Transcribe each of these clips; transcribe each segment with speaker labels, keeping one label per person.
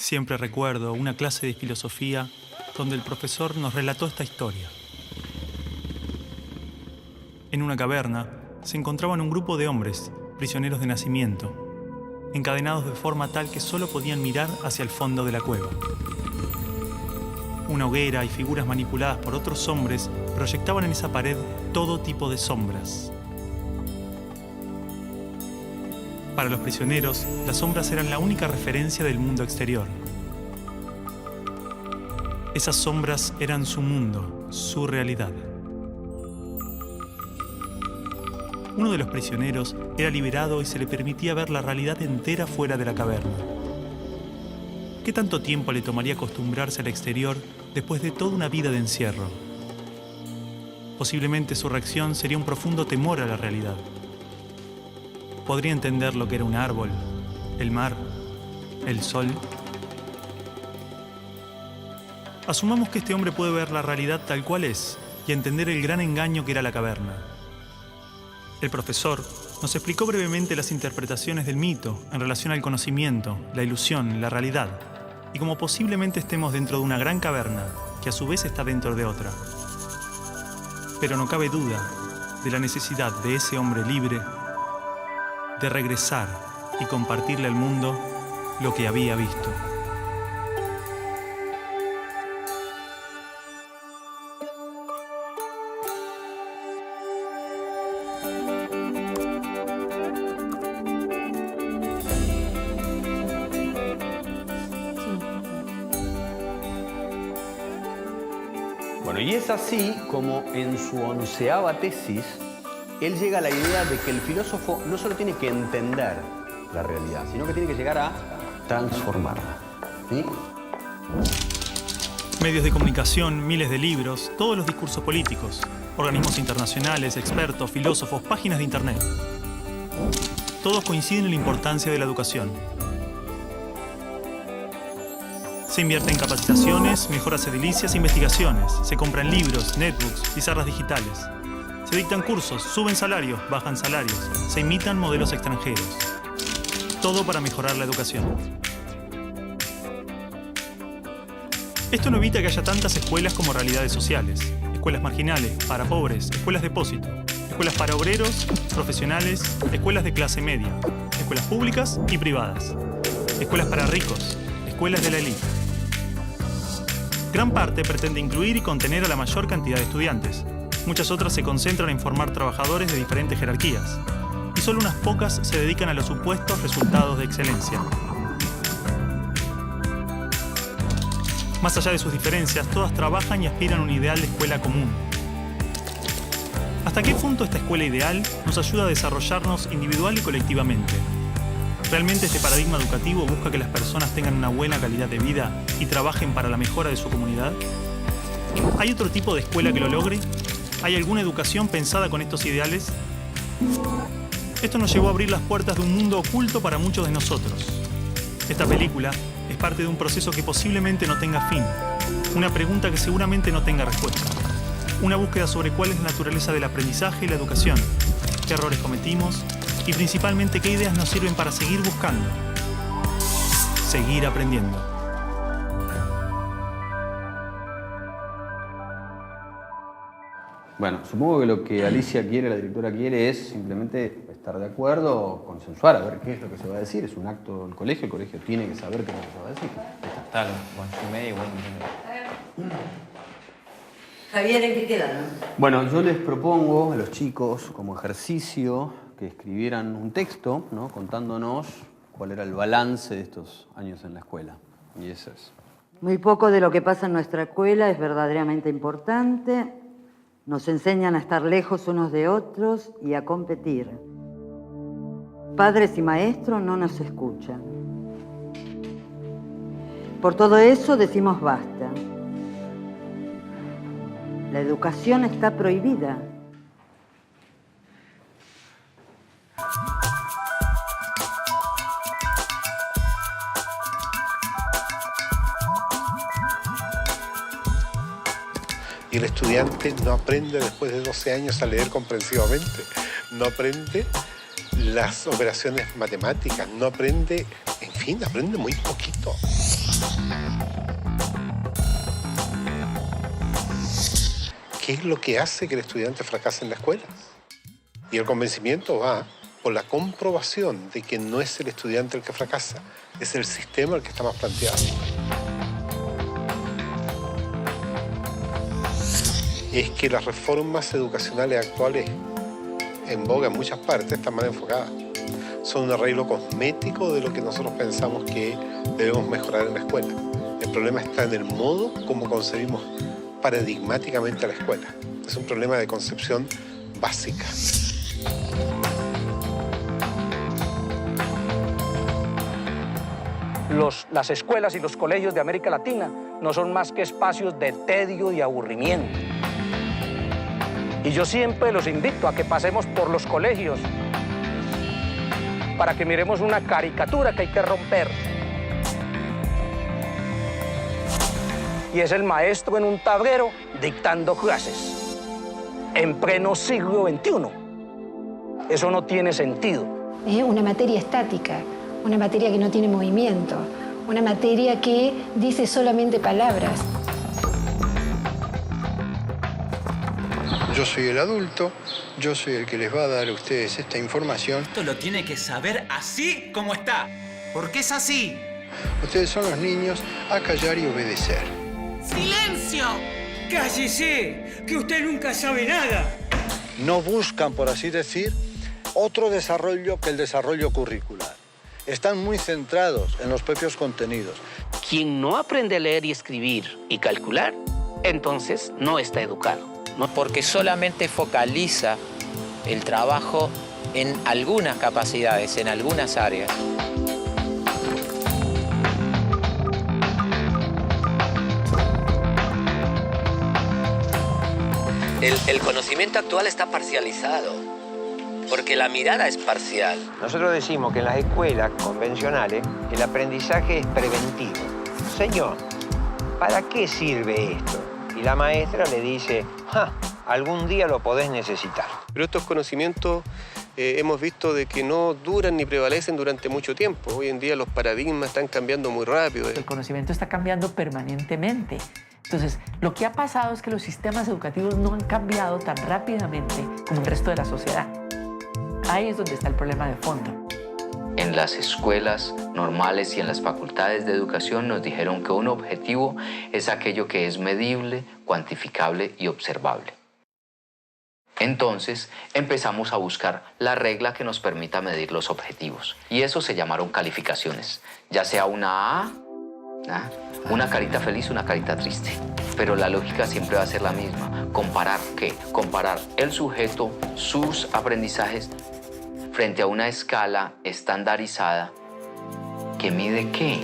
Speaker 1: Siempre recuerdo una clase de filosofía donde el profesor nos relató esta historia. En una caverna se encontraban un grupo de hombres, prisioneros de nacimiento, encadenados de forma tal que solo podían mirar hacia el fondo de la cueva. Una hoguera y figuras manipuladas por otros hombres proyectaban en esa pared todo tipo de sombras. Para los prisioneros, las sombras eran la única referencia del mundo exterior. Esas sombras eran su mundo, su realidad. Uno de los prisioneros era liberado y se le permitía ver la realidad entera fuera de la caverna. ¿Qué tanto tiempo le tomaría acostumbrarse al exterior después de toda una vida de encierro? Posiblemente su reacción sería un profundo temor a la realidad. Podría entender lo que era un árbol, el mar, el sol. Asumamos que este hombre puede ver la realidad tal cual es y entender el gran engaño que era la caverna. El profesor nos explicó brevemente las interpretaciones del mito en relación al conocimiento, la ilusión, la realidad, y cómo posiblemente estemos dentro de una gran caverna que a su vez está dentro de otra. Pero no cabe duda de la necesidad de ese hombre libre de regresar y compartirle al mundo lo que había visto.
Speaker 2: Bueno, y es así como en su 11ª tesis, él llega a la idea de que el filósofo no solo tiene que entender la realidad, sino que tiene que llegar a transformarla. ¿Sí?
Speaker 1: Medios de comunicación, miles de libros, todos los discursos políticos, organismos internacionales, expertos, filósofos, páginas de internet. Todos coinciden en la importancia de la educación. Se invierte en capacitaciones, mejoras edilicias e investigaciones. Se compran libros, netbooks, pizarras digitales. Se dictan cursos, suben salarios, bajan salarios. Se imitan modelos extranjeros. Todo para mejorar la educación. Esto no evita que haya tantas escuelas como realidades sociales. Escuelas marginales, para pobres, escuelas depósito. Escuelas para obreros, profesionales, escuelas de clase media. Escuelas públicas y privadas. Escuelas para ricos, escuelas de la élite. Gran parte pretende incluir y contener a la mayor cantidad de estudiantes. Muchas otras se concentran en formar trabajadores de diferentes jerarquías. Y solo unas pocas se dedican a los supuestos resultados de excelencia. Más allá de sus diferencias, todas trabajan y aspiran a un ideal de escuela común. ¿Hasta qué punto esta escuela ideal nos ayuda a desarrollarnos individual y colectivamente? ¿Realmente este paradigma educativo busca que las personas tengan una buena calidad de vida y trabajen para la mejora de su comunidad? ¿Hay otro tipo de escuela que lo logre? ¿Hay alguna educación pensada con estos ideales? Esto nos llevó a abrir las puertas de un mundo oculto para muchos de nosotros. Esta película es parte de un proceso que posiblemente no tenga fin, una pregunta que seguramente no tenga respuesta, una búsqueda sobre cuál es la naturaleza del aprendizaje y la educación, qué errores cometimos y principalmente qué ideas nos sirven para seguir buscando, seguir aprendiendo.
Speaker 2: Bueno, supongo que lo que Alicia quiere, la directora quiere, es simplemente estar de acuerdo o consensuar, a ver qué es lo que se va a decir. Es un acto del colegio, el colegio tiene que saber qué es lo que se va a decir.
Speaker 3: Claro, bueno, media igual.
Speaker 4: Javier, ¿en qué quedaron?
Speaker 2: Bueno, yo les propongo a los chicos, como ejercicio, que escribieran un texto, ¿no?, contándonos cuál era el balance de estos años en la escuela. Y eso es.
Speaker 4: Muy poco de lo que pasa en nuestra escuela es verdaderamente importante. Nos enseñan a estar lejos unos de otros y a competir. Padres y maestros no nos escuchan. Por todo eso decimos basta. La educación está prohibida.
Speaker 5: Y el estudiante no aprende después de 12 años a leer comprensivamente, no aprende las operaciones matemáticas, no aprende, en fin, aprende muy poquito. ¿Qué es lo que hace que el estudiante fracase en la escuela? Y el convencimiento va por la comprobación de que no es el estudiante el que fracasa, es el sistema el que está más planteado. Es que las reformas educacionales actuales en boga en muchas partes están mal enfocadas. Son un arreglo cosmético de lo que nosotros pensamos que debemos mejorar en la escuela. El problema está en el modo como concebimos paradigmáticamente a la escuela. Es un problema de concepción básica.
Speaker 6: Las escuelas y los colegios de América Latina no son más que espacios de tedio y aburrimiento. Y yo siempre los invito a que pasemos por los colegios para que miremos una caricatura que hay que romper. Y es el maestro en un tablero dictando clases en pleno siglo XXI. Eso no tiene sentido.
Speaker 7: Una materia estática, una materia que no tiene movimiento, una materia que dice solamente palabras.
Speaker 8: Yo soy el adulto, yo soy el que les va a dar a ustedes esta información.
Speaker 9: Esto lo tiene que saber así como está, porque es así.
Speaker 8: Ustedes son los niños a callar y obedecer.
Speaker 9: ¡Silencio! ¡Cállese! ¡Que usted nunca sabe nada!
Speaker 10: No buscan, por así decir, otro desarrollo que el desarrollo curricular. Están muy centrados en los propios contenidos.
Speaker 11: Quien no aprende a leer y escribir y calcular, entonces no está educado.
Speaker 3: No, porque solamente focaliza el trabajo en algunas capacidades, en algunas áreas.
Speaker 11: El conocimiento actual está parcializado, porque la mirada es parcial.
Speaker 12: Nosotros decimos que en las escuelas convencionales el aprendizaje es preventivo. Señor, ¿para qué sirve esto? Y la maestra le dice, algún día lo podés necesitar.
Speaker 13: Pero estos conocimientos hemos visto de que no duran ni prevalecen durante mucho tiempo. Hoy en día los paradigmas están cambiando muy rápido.
Speaker 14: El conocimiento está cambiando permanentemente. Entonces, lo que ha pasado es que los sistemas educativos no han cambiado tan rápidamente como el resto de la sociedad. Ahí es donde está el problema de fondo.
Speaker 15: En las escuelas normales y en las facultades de educación nos dijeron que un objetivo es aquello que es medible, cuantificable y observable. Entonces empezamos a buscar la regla que nos permita medir los objetivos. Y eso se llamaron calificaciones, ya sea una A, una carita feliz, una carita triste. Pero la lógica siempre va a ser la misma. ¿Comparar qué? Comparar el sujeto, sus aprendizajes, frente a una escala estandarizada que mide qué,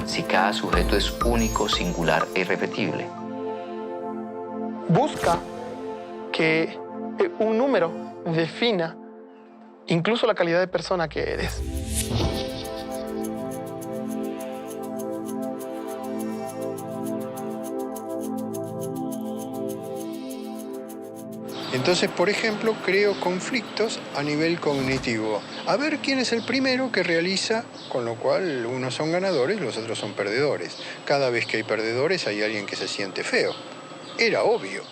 Speaker 15: si cada sujeto es único, singular e irrepetible.
Speaker 16: Busca que un número defina incluso la calidad de persona que eres.
Speaker 8: Entonces, por ejemplo, creo conflictos a nivel cognitivo. A ver quién es el primero que realiza, con lo cual unos son ganadores, los otros son perdedores. Cada vez que hay perdedores hay alguien que se siente feo. Era obvio.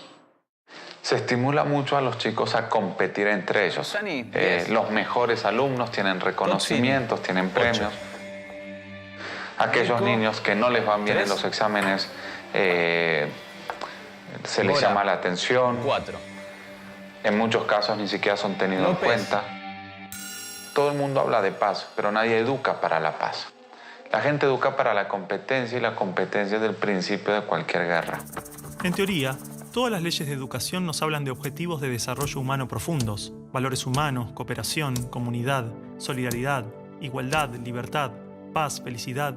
Speaker 17: Se estimula mucho a los chicos a competir entre ellos. Los mejores alumnos tienen reconocimientos, tienen premios. Aquellos niños que no les van bien en los exámenes, se les llama la atención. En muchos casos ni siquiera son tenidos en cuenta. Todo el mundo habla de paz, pero nadie educa para la paz. La gente educa para la competencia y la competencia es el principio de cualquier guerra.
Speaker 1: En teoría, todas las leyes de educación nos hablan de objetivos de desarrollo humano profundos, valores humanos, cooperación, comunidad, solidaridad, igualdad, libertad, paz, felicidad,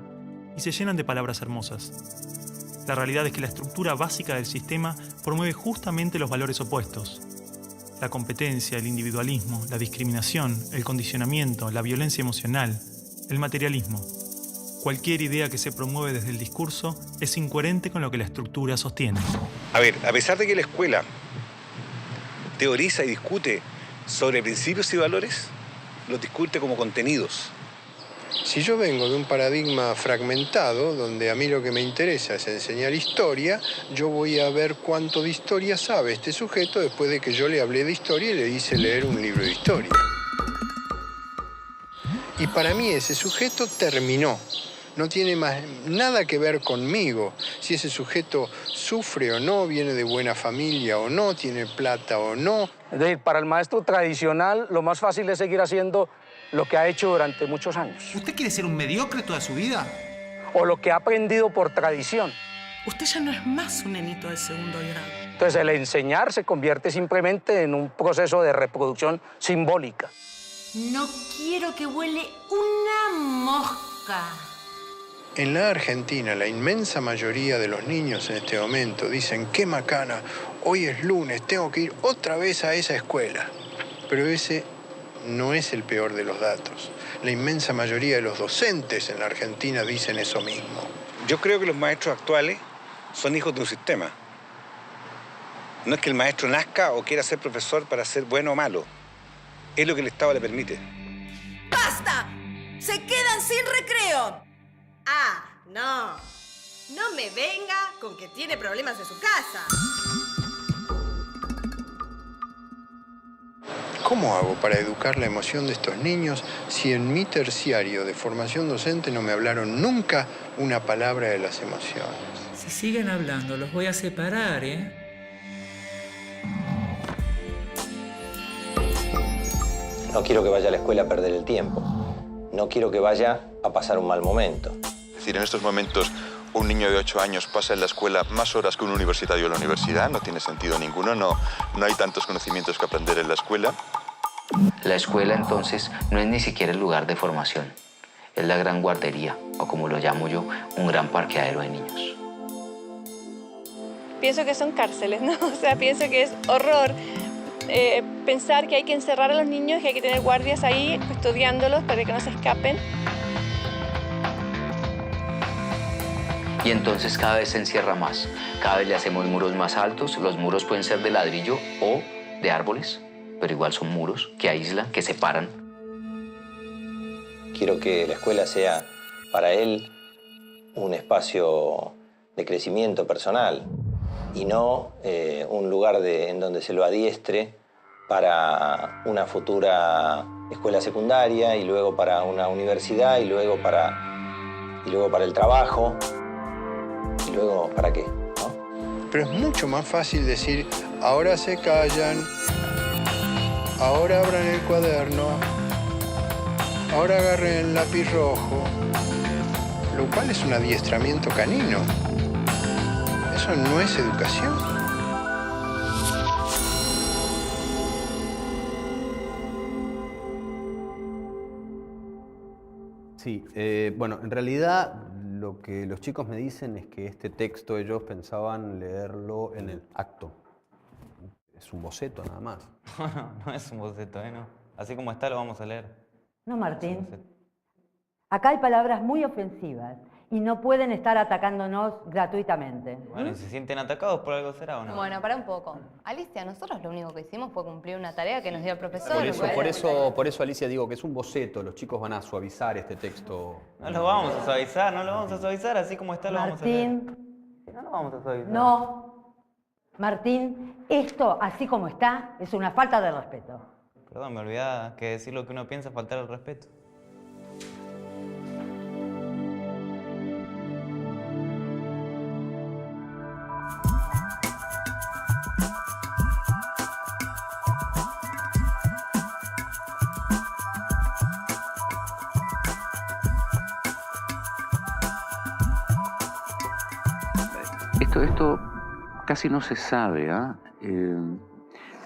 Speaker 1: y se llenan de palabras hermosas. La realidad es que la estructura básica del sistema promueve justamente los valores opuestos. La competencia, el individualismo, la discriminación, el condicionamiento, la violencia emocional, el materialismo. Cualquier idea que se promueve desde el discurso es incoherente con lo que la estructura sostiene.
Speaker 18: A ver, a pesar de que la escuela teoriza y discute sobre principios y valores, los discute como contenidos.
Speaker 8: Si yo vengo de un paradigma fragmentado, donde a mí lo que me interesa es enseñar historia, yo voy a ver cuánto de historia sabe este sujeto después de que yo le hablé de historia y le hice leer un libro de historia. Y para mí ese sujeto terminó. No tiene más nada que ver conmigo. Si ese sujeto sufre o no, viene de buena familia o no, tiene plata o no.
Speaker 6: Es decir, para el maestro tradicional, lo más fácil es seguir haciendo lo que ha hecho durante muchos años.
Speaker 9: ¿Usted quiere ser un mediocre toda su vida?
Speaker 6: O lo que ha aprendido por tradición.
Speaker 9: Usted ya no es más un nenito de segundo grado.
Speaker 6: Entonces, el enseñar se convierte simplemente en un proceso de reproducción simbólica.
Speaker 19: No quiero que huele una mosca.
Speaker 8: En la Argentina, la inmensa mayoría de los niños en este momento dicen, qué macana, hoy es lunes, tengo que ir otra vez a esa escuela. Pero ese no es el peor de los datos. La inmensa mayoría de los docentes en la Argentina dicen eso mismo.
Speaker 18: Yo creo que los maestros actuales son hijos de un sistema. No es que el maestro nazca o quiera ser profesor para ser bueno o malo. Es lo que el Estado le permite.
Speaker 19: ¡Basta! ¡Se quedan sin recreo! Ah, no. No me venga con que tiene problemas en su casa.
Speaker 8: ¿Cómo hago para educar la emoción de estos niños si en mi terciario de formación docente no me hablaron nunca una palabra de las emociones?
Speaker 9: Si siguen hablando, los voy a separar, ¿eh?
Speaker 12: No quiero que vaya a la escuela a perder el tiempo. No quiero que vaya a pasar un mal momento.
Speaker 20: Es decir, en estos momentos un niño de 8 años pasa en la escuela más horas que un universitario en la universidad. No tiene sentido ninguno, no hay tantos conocimientos que aprender en la escuela.
Speaker 15: La escuela, entonces, no es ni siquiera el lugar de formación. Es la gran guardería, o como lo llamo yo, un gran parqueadero de niños.
Speaker 21: Pienso que son cárceles, ¿no? O sea, pienso que es horror pensar que hay que encerrar a los niños y que hay que tener guardias ahí custodiándolos para que no se escapen.
Speaker 15: Y entonces cada vez se encierra más. Cada vez le hacemos muros más altos. Los muros pueden ser de ladrillo o de árboles, pero igual son muros que aíslan, que separan.
Speaker 12: Quiero que la escuela sea para él un espacio de crecimiento personal y no un lugar en donde se lo adiestre para una futura escuela secundaria y luego para una universidad y luego para el trabajo. ¿Y luego para qué? ¿No?
Speaker 8: Pero es mucho más fácil decir, ahora se callan, ahora abran el cuaderno, ahora agarren el lápiz rojo, lo cual es un adiestramiento canino. Eso no es educación.
Speaker 2: Sí, bueno, en realidad lo que los chicos me dicen es que este texto ellos pensaban leerlo en el acto. Es un boceto nada más.
Speaker 22: No es un boceto, ¿no? Así como está lo vamos a leer.
Speaker 4: No, Martín. Acá hay palabras muy ofensivas y no pueden estar atacándonos gratuitamente.
Speaker 22: Bueno, ¿y se sienten atacados por algo será o no?
Speaker 23: Bueno, para un poco. Alicia, nosotros lo único que hicimos fue cumplir una tarea que nos dio el profesor.
Speaker 2: Por eso, Alicia, digo que es un boceto. Los chicos van a suavizar este texto.
Speaker 22: No lo vamos a suavizar, así como está lo vamos a leer.
Speaker 4: Martín.
Speaker 22: No lo vamos a suavizar.
Speaker 4: No. Martín, esto, así como está, es una falta de respeto.
Speaker 22: Perdón, me olvidaba que decir lo que uno piensa es faltar al respeto.
Speaker 24: Esto casi no se sabe,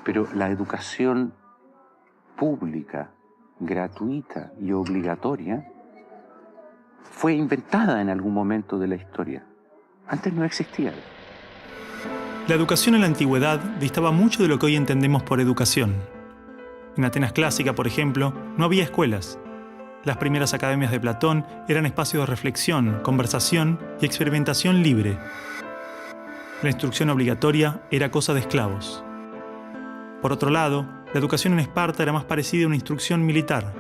Speaker 24: pero la educación pública, gratuita y obligatoria fue inventada en algún momento de la historia. Antes no existía.
Speaker 1: La educación en la antigüedad distaba mucho de lo que hoy entendemos por educación. En Atenas clásica, por ejemplo, no había escuelas. Las primeras academias de Platón eran espacios de reflexión, conversación y experimentación libre. La instrucción obligatoria era cosa de esclavos. Por otro lado, la educación en Esparta era más parecida a una instrucción militar.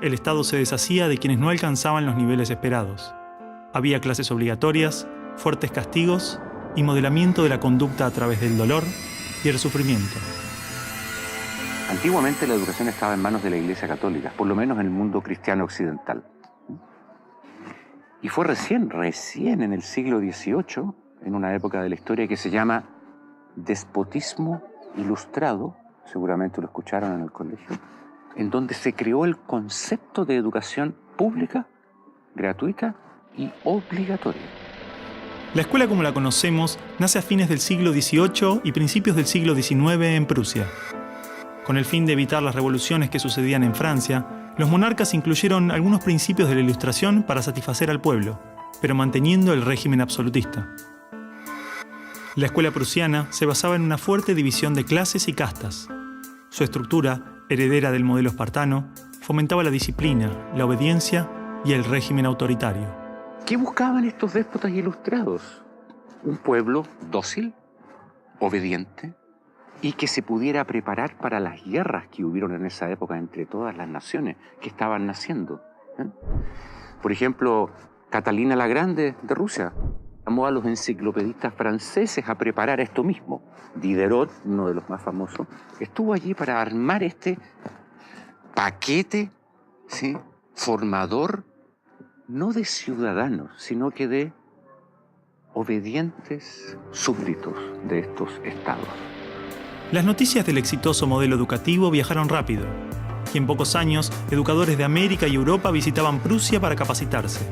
Speaker 1: el Estado se deshacía de quienes no alcanzaban los niveles esperados. Había clases obligatorias, fuertes castigos y modelamiento de la conducta a través del dolor y el sufrimiento.
Speaker 24: Antiguamente la educación estaba en manos de la Iglesia Católica, por lo menos en el mundo cristiano occidental. Y fue recién en el siglo XVIII, en una época de la historia que se llama despotismo ilustrado, seguramente lo escucharon en el colegio, en donde se creó el concepto de educación pública, gratuita y obligatoria.
Speaker 1: La escuela como la conocemos nace a fines del siglo XVIII y principios del siglo XIX en Prusia. Con el fin de evitar las revoluciones que sucedían en Francia, los monarcas incluyeron algunos principios de la Ilustración para satisfacer al pueblo, pero manteniendo el régimen absolutista. La escuela prusiana se basaba en una fuerte división de clases y castas. Su estructura, heredera del modelo espartano, fomentaba la disciplina, la obediencia y el régimen autoritario.
Speaker 24: ¿Qué buscaban estos déspotas ilustrados? Un pueblo dócil, obediente, y que se pudiera preparar para las guerras que hubieron en esa época entre todas las naciones que estaban naciendo. Por ejemplo, Catalina la Grande de Rusia llamó a los enciclopedistas franceses a preparar esto mismo. Diderot, uno de los más famosos, estuvo allí para armar este paquete, ¿sí?, formador, no de ciudadanos, sino que de obedientes súbditos de estos estados.
Speaker 1: Las noticias del exitoso modelo educativo viajaron rápido, y en pocos años, educadores de América y Europa visitaban Prusia para capacitarse.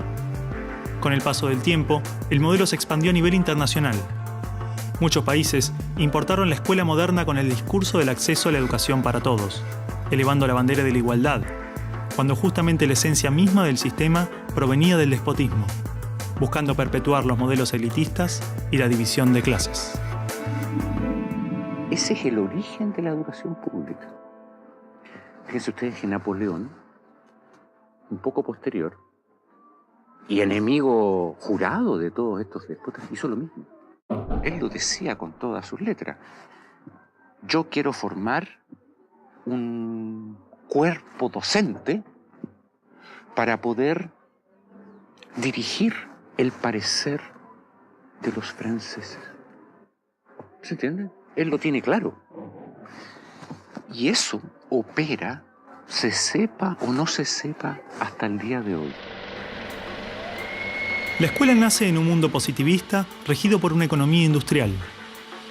Speaker 1: Con el paso del tiempo, el modelo se expandió a nivel internacional. Muchos países importaron la escuela moderna con el discurso del acceso a la educación para todos, elevando la bandera de la igualdad, cuando justamente la esencia misma del sistema provenía del despotismo, buscando perpetuar los modelos elitistas y la división de clases.
Speaker 24: Ese es el origen de la educación pública. Fíjense ustedes que Napoleón, un poco posterior, y enemigo jurado de todos estos déspotas, hizo lo mismo. Él lo decía con todas sus letras. Yo quiero formar un cuerpo docente para poder dirigir el parecer de los franceses. ¿Se entiende? Él lo tiene claro. Y eso opera, se sepa o no se sepa, hasta el día de hoy.
Speaker 1: La escuela nace en un mundo positivista regido por una economía industrial.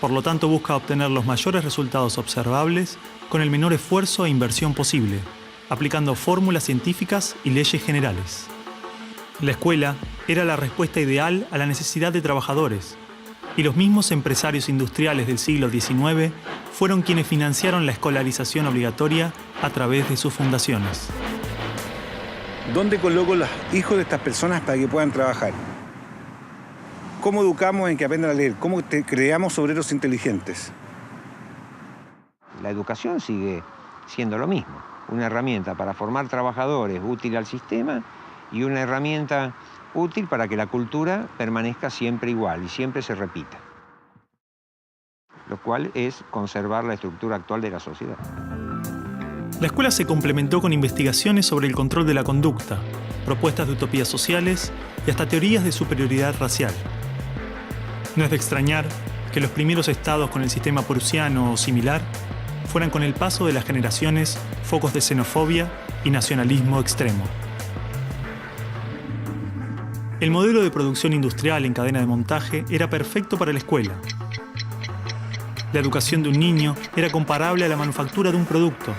Speaker 1: Por lo tanto, busca obtener los mayores resultados observables con el menor esfuerzo e inversión posible, aplicando fórmulas científicas y leyes generales. La escuela era la respuesta ideal a la necesidad de trabajadores, y los mismos empresarios industriales del siglo XIX fueron quienes financiaron la escolarización obligatoria a través de sus fundaciones.
Speaker 18: ¿Dónde coloco los hijos de estas personas para que puedan trabajar? ¿Cómo educamos en que aprendan a leer? ¿Cómo creamos obreros inteligentes?
Speaker 12: La educación sigue siendo lo mismo. Una herramienta para formar trabajadores útil al sistema y una herramienta útil para que la cultura permanezca siempre igual y siempre se repita. Lo cual es conservar la estructura actual de la sociedad.
Speaker 1: La escuela se complementó con investigaciones sobre el control de la conducta, propuestas de utopías sociales y hasta teorías de superioridad racial. No es de extrañar que los primeros estados con el sistema prusiano o similar fueran con el paso de las generaciones focos de xenofobia y nacionalismo extremo. El modelo de producción industrial en cadena de montaje era perfecto para la escuela. La educación de un niño era comparable a la manufactura de un producto.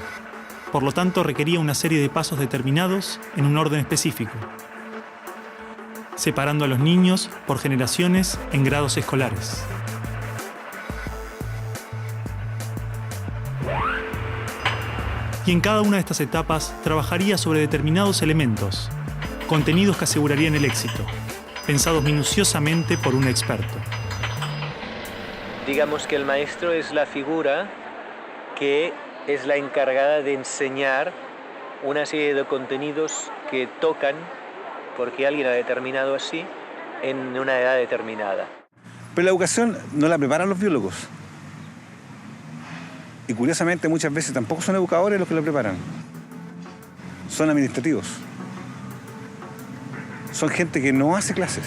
Speaker 1: Por lo tanto, requería una serie de pasos determinados en un orden específico, separando a los niños por generaciones en grados escolares. Y en cada una de estas etapas trabajaría sobre determinados elementos, contenidos que asegurarían el éxito, pensados minuciosamente por un experto.
Speaker 3: Digamos que el maestro es la figura que es la encargada de enseñar una serie de contenidos que tocan, porque alguien ha determinado así, en una edad determinada.
Speaker 18: Pero la educación no la preparan los biólogos. Y curiosamente muchas veces tampoco son educadores los que la preparan. son administrativos. Son gente que no hace clases.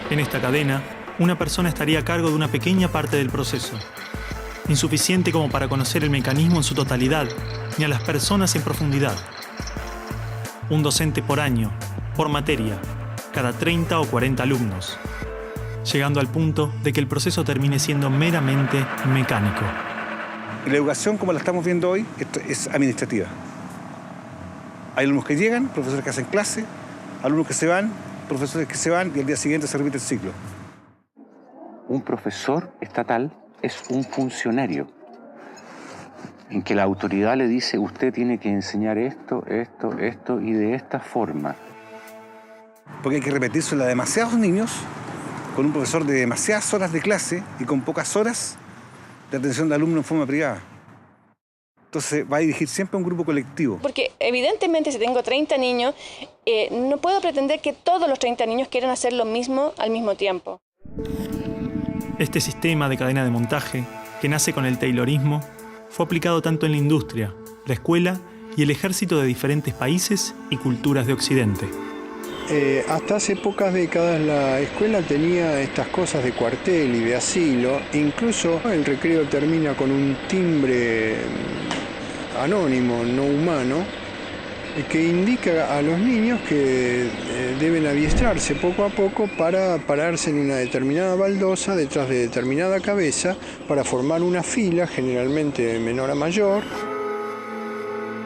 Speaker 1: En esta cadena, una persona estaría a cargo de una pequeña parte del proceso, insuficiente como para conocer el mecanismo en su totalidad, ni a las personas en profundidad. Un docente por año, por materia, cada 30 o 40 alumnos, llegando al punto de que el proceso termine siendo meramente mecánico.
Speaker 18: La educación, como la estamos viendo hoy, es administrativa. Hay alumnos que llegan, profesores que hacen clase, alumnos que se van, profesores que se van y al día siguiente se repite el ciclo.
Speaker 24: Un profesor estatal es un funcionario en que la autoridad le dice usted tiene que enseñar esto y de esta forma.
Speaker 18: Porque hay que repetírselo a demasiados niños con un profesor de demasiadas horas de clase y con pocas horas de atención de alumnos en forma privada. Entonces va a dirigir siempre a un grupo colectivo.
Speaker 21: Porque evidentemente si tengo 30 niños, no puedo pretender que todos los 30 niños quieran hacer lo mismo al mismo tiempo.
Speaker 1: Este sistema de cadena de montaje, que nace con el taylorismo, fue aplicado tanto en la industria, la escuela y el ejército de diferentes países y culturas de Occidente.
Speaker 8: Hasta hace pocas décadas la escuela tenía estas cosas de cuartel y de asilo. Incluso el recreo termina con un timbre anónimo, no humano, que indica a los niños que deben adiestrarse poco a poco para pararse en una determinada baldosa detrás de determinada cabeza para formar una fila, generalmente de menor a mayor.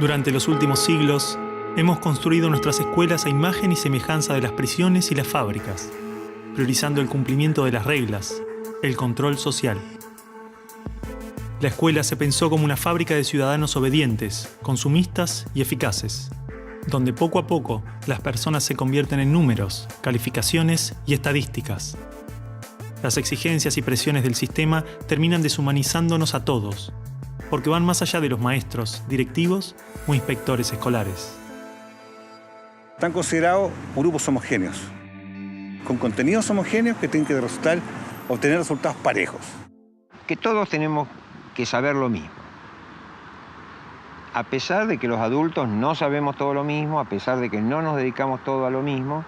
Speaker 1: Durante los últimos siglos, hemos construido nuestras escuelas a imagen y semejanza de las prisiones y las fábricas, priorizando el cumplimiento de las reglas, el control social. La escuela se pensó como una fábrica de ciudadanos obedientes, consumistas y eficaces, donde poco a poco las personas se convierten en números, calificaciones y estadísticas. Las exigencias y presiones del sistema terminan deshumanizándonos a todos, porque van más allá de los maestros, directivos o inspectores escolares.
Speaker 18: Están considerados grupos homogéneos, con contenidos homogéneos que tienen que obtener resultados parejos.
Speaker 12: Que todos tenemos que saber lo mismo. A pesar de que los adultos no sabemos todo lo mismo, a pesar de que no nos dedicamos todo a lo mismo,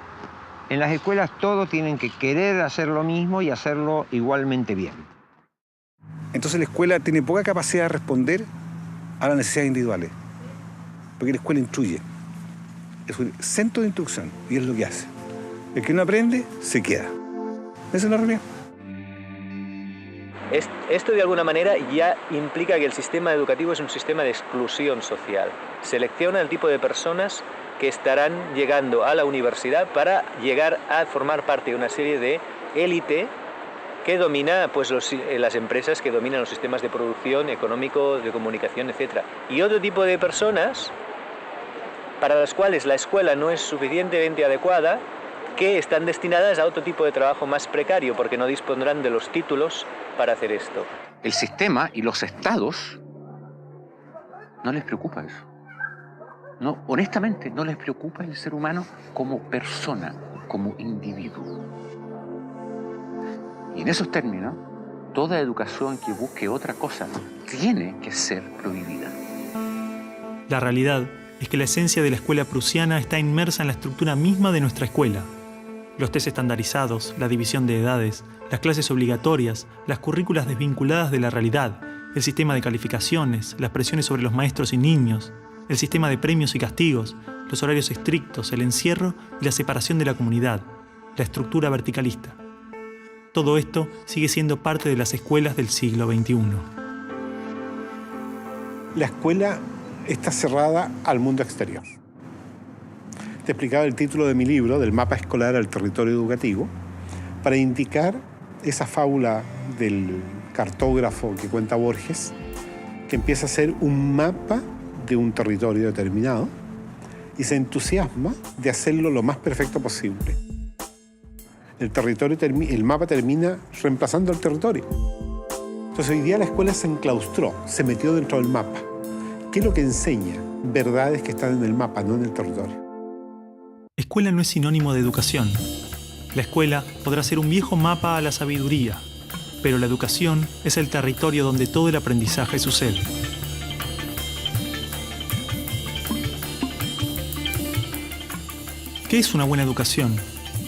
Speaker 12: en las escuelas todos tienen que querer hacer lo mismo y hacerlo igualmente bien.
Speaker 18: Entonces la escuela tiene poca capacidad de responder a las necesidades individuales, porque la escuela instruye. Es un centro de instrucción y es lo que hace. El que no aprende, se queda. Esa es la realidad.
Speaker 3: Esto de alguna manera ya implica que el sistema educativo es un sistema de exclusión social. Selecciona el tipo de personas que estarán llegando a la universidad para llegar a formar parte de una serie de élite que domina pues, las empresas que dominan los sistemas de producción, económico, de comunicación, etc. Y otro tipo de personas para las cuales la escuela no es suficientemente adecuada, que están destinadas a otro tipo de trabajo más precario porque no dispondrán de los títulos para hacer esto.
Speaker 24: El sistema y los estados no les preocupa eso. No, honestamente, no les preocupa el ser humano como persona, como individuo. Y en esos términos, toda educación que busque otra cosa tiene que ser prohibida.
Speaker 1: La realidad es que la esencia de la escuela prusiana está inmersa en la estructura misma de nuestra escuela. Los test estandarizados, la división de edades, las clases obligatorias, las currículas desvinculadas de la realidad, el sistema de calificaciones, las presiones sobre los maestros y niños, el sistema de premios y castigos, los horarios estrictos, el encierro y la separación de la comunidad, la estructura verticalista. Todo esto sigue siendo parte de las escuelas del siglo XXI.
Speaker 5: La escuela está cerrada al mundo exterior. Te explicaba el título de mi libro, del mapa escolar al territorio educativo, para indicar esa fábula del cartógrafo que cuenta Borges, que empieza a ser un mapa de un territorio determinado y se entusiasma de hacerlo lo más perfecto posible. El mapa termina reemplazando al territorio. Entonces hoy día la escuela se enclaustró, se metió dentro del mapa. ¿Qué es lo que enseña? Verdades que están en el mapa, no en el territorio.
Speaker 1: Escuela no es sinónimo de educación. La escuela podrá ser un viejo mapa a la sabiduría, pero la educación es el territorio donde todo el aprendizaje sucede. ¿Qué es una buena educación?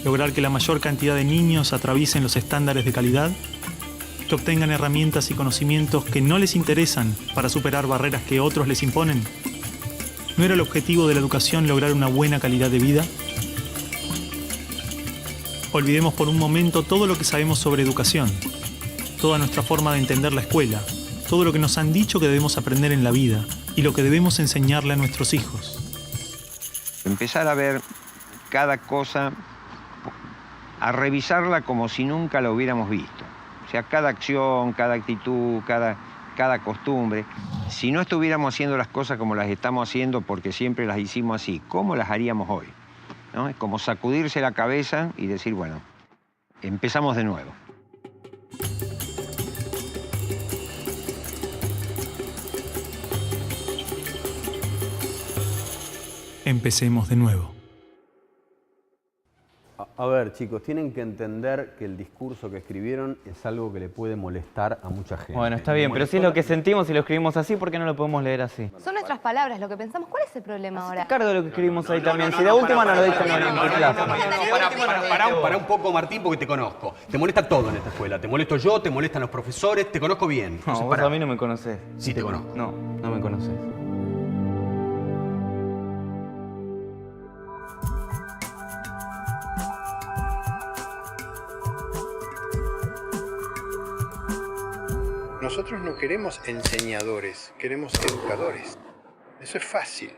Speaker 1: Lograr que la mayor cantidad de niños atraviesen los estándares de calidad, que obtengan herramientas y conocimientos que no les interesan para superar barreras que otros les imponen. ¿No era el objetivo de la educación lograr una buena calidad de vida? Olvidemos por un momento todo lo que sabemos sobre educación, toda nuestra forma de entender la escuela, todo lo que nos han dicho que debemos aprender en la vida y lo que debemos enseñarle a nuestros hijos.
Speaker 12: Empezar a ver cada cosa, a revisarla como si nunca la hubiéramos visto. O sea, cada acción, cada actitud, cada costumbre. Si no estuviéramos haciendo las cosas como las estamos haciendo porque siempre las hicimos así, ¿cómo las haríamos hoy? ¿No? Es como sacudirse la cabeza y decir, bueno, empezamos de nuevo.
Speaker 1: Empecemos de nuevo.
Speaker 2: A ver, chicos, tienen que entender que el discurso que escribieron es algo que le puede molestar a mucha gente.
Speaker 22: Bueno, está bien, pero si es lo que sentimos y lo escribimos así, ¿por qué no lo podemos leer así?
Speaker 23: Son nuestras palabras, lo que pensamos. ¿Cuál es el problema ahora?
Speaker 22: Cargo de lo que escribimos ahí también. Si de última no lo dicen en mi clase.
Speaker 2: Pará un poco, Martín, porque te conozco. Te molesta todo en esta escuela. Te molesto yo, te molestan los profesores, te conozco bien.
Speaker 22: No, vos a mí no me conocés.
Speaker 2: Sí, te conozco.
Speaker 22: No, no me conocés.
Speaker 8: Nosotros no queremos enseñadores, queremos educadores. Eso es fácil.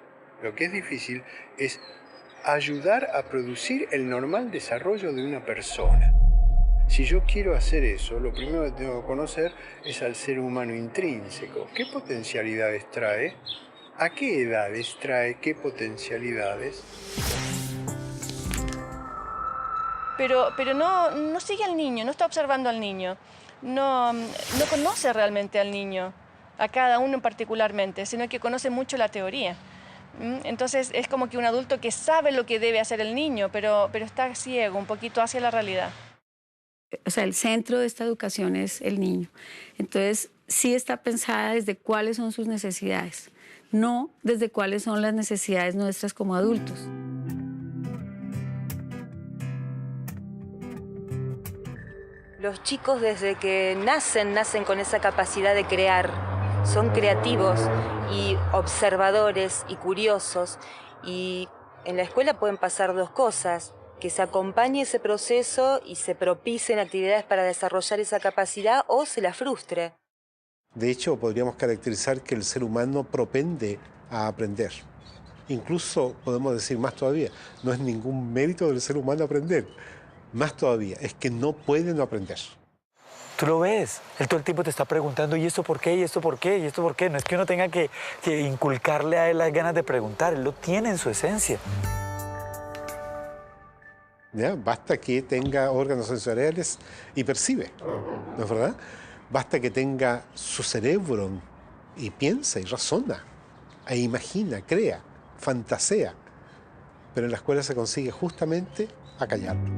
Speaker 8: Lo que es difícil es ayudar a producir el normal desarrollo de una persona. Si yo quiero hacer eso, lo primero que tengo que conocer es al ser humano intrínseco. ¿Qué potencialidades trae? ¿A qué edades trae qué potencialidades?
Speaker 21: Pero no sigue al niño, no está observando al niño. No conoce realmente al niño, a cada uno particularmente, sino que conoce mucho la teoría. Entonces es como que un adulto que sabe lo que debe hacer el niño, pero está ciego un poquito hacia la realidad.
Speaker 7: O sea, el centro de esta educación es el niño. Entonces sí está pensada desde cuáles son sus necesidades, no desde cuáles son las necesidades nuestras como adultos.
Speaker 10: Los chicos desde que nacen con esa capacidad de crear. Son creativos y observadores y curiosos. Y en la escuela pueden pasar dos cosas: que se acompañe ese proceso y se propicien actividades para desarrollar esa capacidad, o se la frustre.
Speaker 5: De hecho, podríamos caracterizar que el ser humano propende a aprender. Incluso podemos decir más todavía, no es ningún mérito del ser humano aprender. Más todavía, es que no puede no aprender.
Speaker 11: Tú lo ves, él todo el tiempo te está preguntando, ¿y esto por qué? ¿Y esto por qué? ¿Y esto por qué? No es que uno tenga que inculcarle a él las ganas de preguntar, él lo tiene en su esencia.
Speaker 5: ¿Ya? Basta que tenga órganos sensoriales y percibe, ¿no es verdad? Basta que tenga su cerebro y piensa y razona, e imagina, crea, fantasea. Pero en la escuela se consigue justamente acallarlo.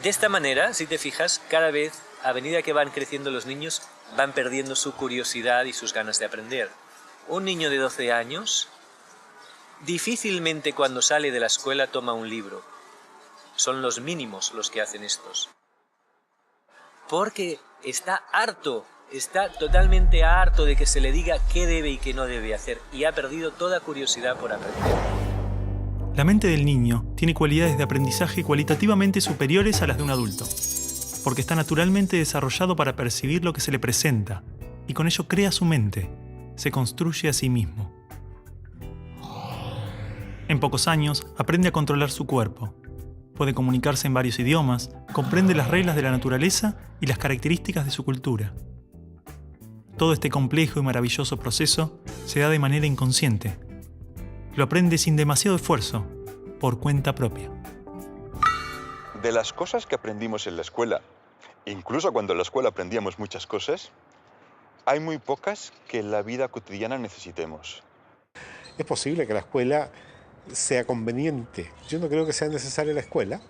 Speaker 3: De esta manera, si te fijas, cada vez, a medida que van creciendo los niños, van perdiendo su curiosidad y sus ganas de aprender. Un niño de 12 años difícilmente cuando sale de la escuela toma un libro. Son los mínimos los que hacen estos. Porque está harto, está totalmente harto de que se le diga qué debe y qué no debe hacer, y ha perdido toda curiosidad por aprender.
Speaker 1: La mente del niño tiene cualidades de aprendizaje cualitativamente superiores a las de un adulto, porque está naturalmente desarrollado para percibir lo que se le presenta, y con ello crea su mente, se construye a sí mismo. En pocos años aprende a controlar su cuerpo, puede comunicarse en varios idiomas, comprende las reglas de la naturaleza y las características de su cultura. Todo este complejo y maravilloso proceso se da de manera inconsciente. Lo aprende sin demasiado esfuerzo, por cuenta propia.
Speaker 20: De las cosas que aprendimos en la escuela, incluso cuando en la escuela aprendíamos muchas cosas, hay muy pocas que en la vida cotidiana necesitemos.
Speaker 5: Es posible que la escuela sea conveniente. Yo no creo que sea necesaria la escuela.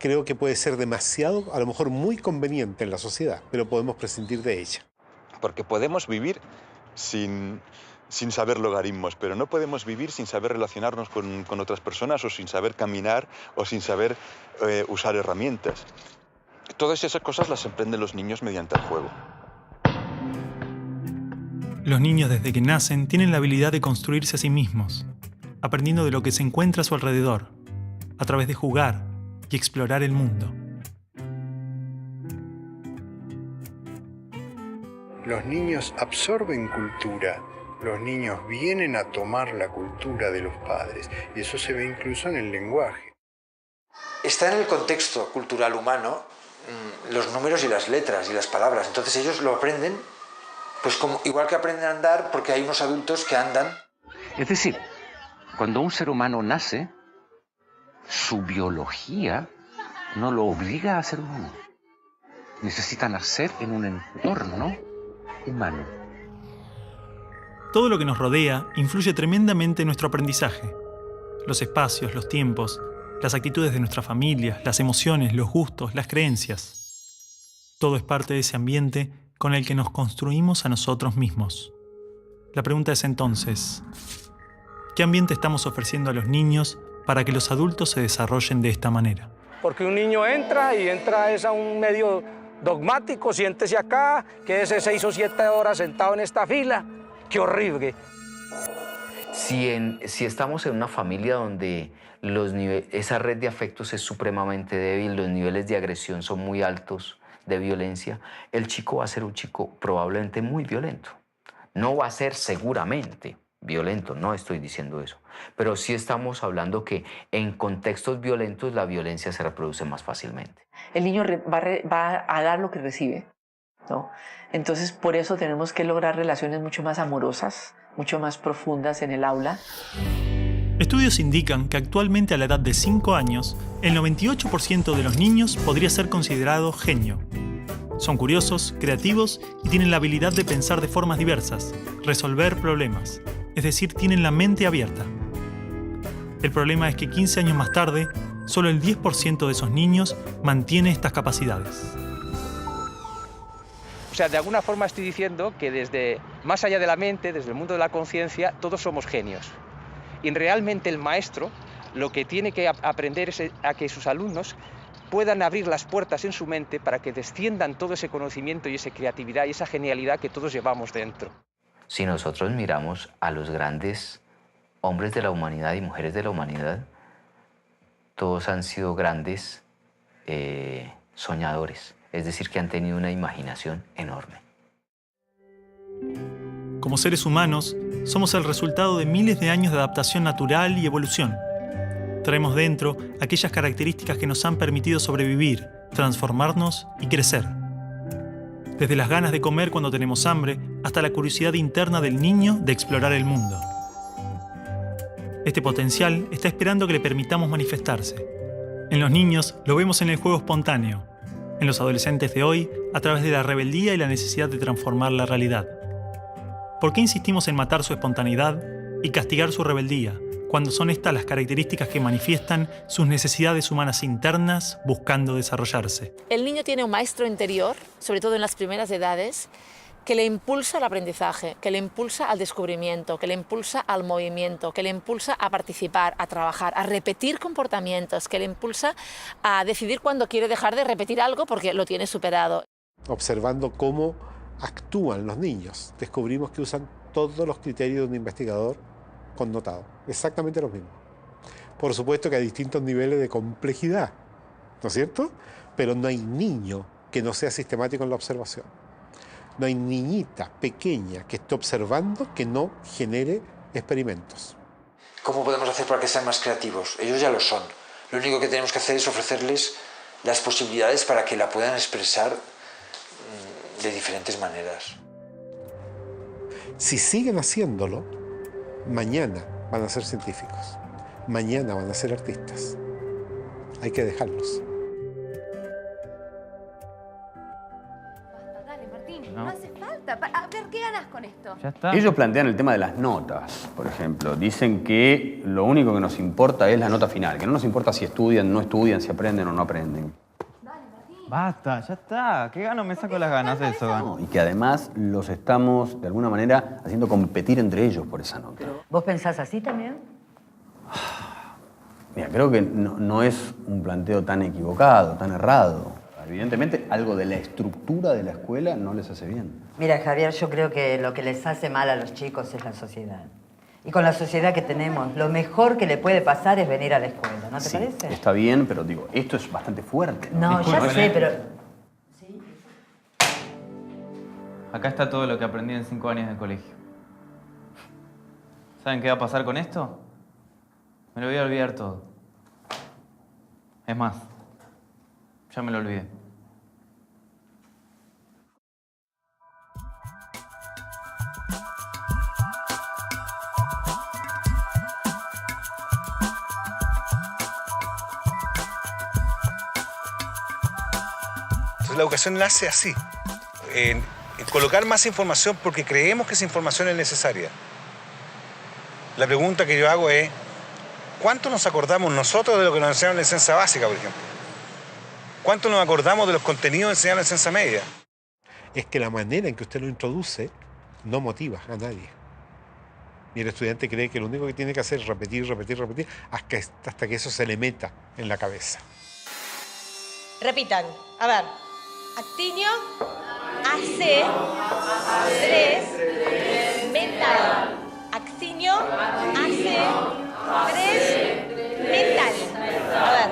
Speaker 5: Creo que puede ser demasiado, a lo mejor muy conveniente en la sociedad, pero podemos prescindir de ella.
Speaker 20: Porque podemos vivir sin sin saber logaritmos, pero no podemos vivir sin saber relacionarnos con otras personas o sin saber caminar o sin saber usar herramientas. Todas esas cosas las aprenden los niños mediante el juego.
Speaker 1: Los niños desde que nacen tienen la habilidad de construirse a sí mismos, aprendiendo de lo que se encuentra a su alrededor, a través de jugar y explorar el mundo.
Speaker 8: Los niños absorben cultura, los niños vienen a tomar la cultura de los padres y eso se ve incluso en el lenguaje.
Speaker 13: Está en el contexto cultural humano los números y las letras y las palabras, entonces ellos lo aprenden pues como, igual que aprenden a andar porque hay unos adultos que andan.
Speaker 24: Es decir, cuando un ser humano nace, su biología no lo obliga a ser humano. Necesita nacer en un entorno humano.
Speaker 1: Todo lo que nos rodea influye tremendamente en nuestro aprendizaje. Los espacios, los tiempos, las actitudes de nuestra familia, las emociones, los gustos, las creencias. Todo es parte de ese ambiente con el que nos construimos a nosotros mismos. La pregunta es entonces, ¿qué ambiente estamos ofreciendo a los niños para que los adultos se desarrollen de esta manera?
Speaker 6: Porque un niño entra es a un medio dogmático, siéntese acá, quédese 6 o 7 horas sentado en esta fila. ¡Qué horrible!
Speaker 15: Si estamos en una familia donde esa red de afectos es supremamente débil, los niveles de agresión son muy altos, de violencia, el chico va a ser un chico probablemente muy violento. No va a ser seguramente violento, no estoy diciendo eso, pero sí estamos hablando que en contextos violentos la violencia se reproduce más fácilmente.
Speaker 14: El niño va a dar lo que recibe, ¿no? Entonces, por eso tenemos que lograr relaciones mucho más amorosas, mucho más profundas en el aula.
Speaker 1: Estudios indican que actualmente a la edad de 5 años, el 98% de los niños podría ser considerado genio. Son curiosos, creativos y tienen la habilidad de pensar de formas diversas, resolver problemas, es decir, tienen la mente abierta. El problema es que 15 años más tarde, solo el 10% de esos niños mantiene estas capacidades.
Speaker 16: O sea, de alguna forma estoy diciendo que desde más allá de la mente, desde el mundo de la conciencia, todos somos genios. Y realmente el maestro lo que tiene que aprender es a que sus alumnos puedan abrir las puertas en su mente para que desciendan todo ese conocimiento y esa creatividad y esa genialidad que todos llevamos dentro.
Speaker 15: Si nosotros miramos a los grandes hombres de la humanidad y mujeres de la humanidad, todos han sido grandes soñadores, es decir, que han tenido una imaginación enorme.
Speaker 1: Como seres humanos, somos el resultado de miles de años de adaptación natural y evolución. Traemos dentro aquellas características que nos han permitido sobrevivir, transformarnos y crecer. Desde las ganas de comer cuando tenemos hambre, hasta la curiosidad interna del niño de explorar el mundo. Este potencial está esperando que le permitamos manifestarse. En los niños lo vemos en el juego espontáneo. En los adolescentes de hoy, a través de la rebeldía y la necesidad de transformar la realidad. ¿Por qué insistimos en matar su espontaneidad y castigar su rebeldía, cuando son estas las características que manifiestan sus necesidades humanas internas buscando desarrollarse?
Speaker 17: El niño tiene un maestro interior, sobre todo en las primeras edades, que le impulsa al aprendizaje, que le impulsa al descubrimiento, que le impulsa al movimiento, que le impulsa a participar, a trabajar, a repetir comportamientos, que le impulsa a decidir cuándo quiere dejar de repetir algo porque lo tiene superado.
Speaker 5: Observando cómo actúan los niños, descubrimos que usan todos los criterios de un investigador connotado, exactamente los mismos. Por supuesto que hay distintos niveles de complejidad, ¿no es cierto? Pero no hay niño que no sea sistemático en la observación. No hay niñita pequeña que esté observando que no genere experimentos.
Speaker 13: ¿Cómo podemos hacer para que sean más creativos? Ellos ya lo son. Lo único que tenemos que hacer es ofrecerles las posibilidades para que la puedan expresar de diferentes maneras.
Speaker 5: Si siguen haciéndolo, mañana van a ser científicos, mañana van a ser artistas. Hay que dejarlos.
Speaker 23: Dale, Martín, no hace falta. A ver, ¿qué ganas con esto?
Speaker 2: Ya está. Ellos plantean el tema de las notas, por ejemplo. Dicen que lo único que nos importa es la nota final, que no nos importa si estudian, no estudian, si aprenden o no aprenden.
Speaker 23: Dale, Martín.
Speaker 22: Basta, ya está. ¿Qué gano? Me saco las ganas de eso.
Speaker 2: No, y que además los estamos, de alguna manera, haciendo competir entre ellos por esa nota.
Speaker 4: ¿Vos pensás así también?
Speaker 2: Mira, creo que no es un planteo tan equivocado, tan errado. Evidentemente, algo de la estructura de la escuela no les hace bien.
Speaker 4: Mira, Javier, yo creo que lo que les hace mal a los chicos es la sociedad. Y con la sociedad que tenemos, lo mejor que le puede pasar es venir a la escuela, ¿no te parece?
Speaker 2: Está bien, pero digo, esto es bastante fuerte.
Speaker 4: No, ya sé, pero...
Speaker 22: Acá está todo lo que aprendí en 5 años de colegio. ¿Saben qué va a pasar con esto? Me lo voy a olvidar todo. Es más, ya me lo olvidé.
Speaker 9: Entonces la educación nace así, en colocar más información porque creemos que esa información es necesaria. La pregunta que yo hago es, ¿cuánto nos acordamos nosotros de lo que nos enseñaron en la enseñanza básica, por ejemplo? ¿Cuánto nos acordamos de los contenidos enseñados en la enseñanza media?
Speaker 5: Es que la manera en que usted lo introduce no motiva a nadie. Y el estudiante cree que lo único que tiene que hacer es repetir, repetir, repetir, hasta que eso se le meta en la cabeza.
Speaker 18: Repitan. A ver. Actinio, AC, 3, metal. Actinio, AC, 3, metal. A ver.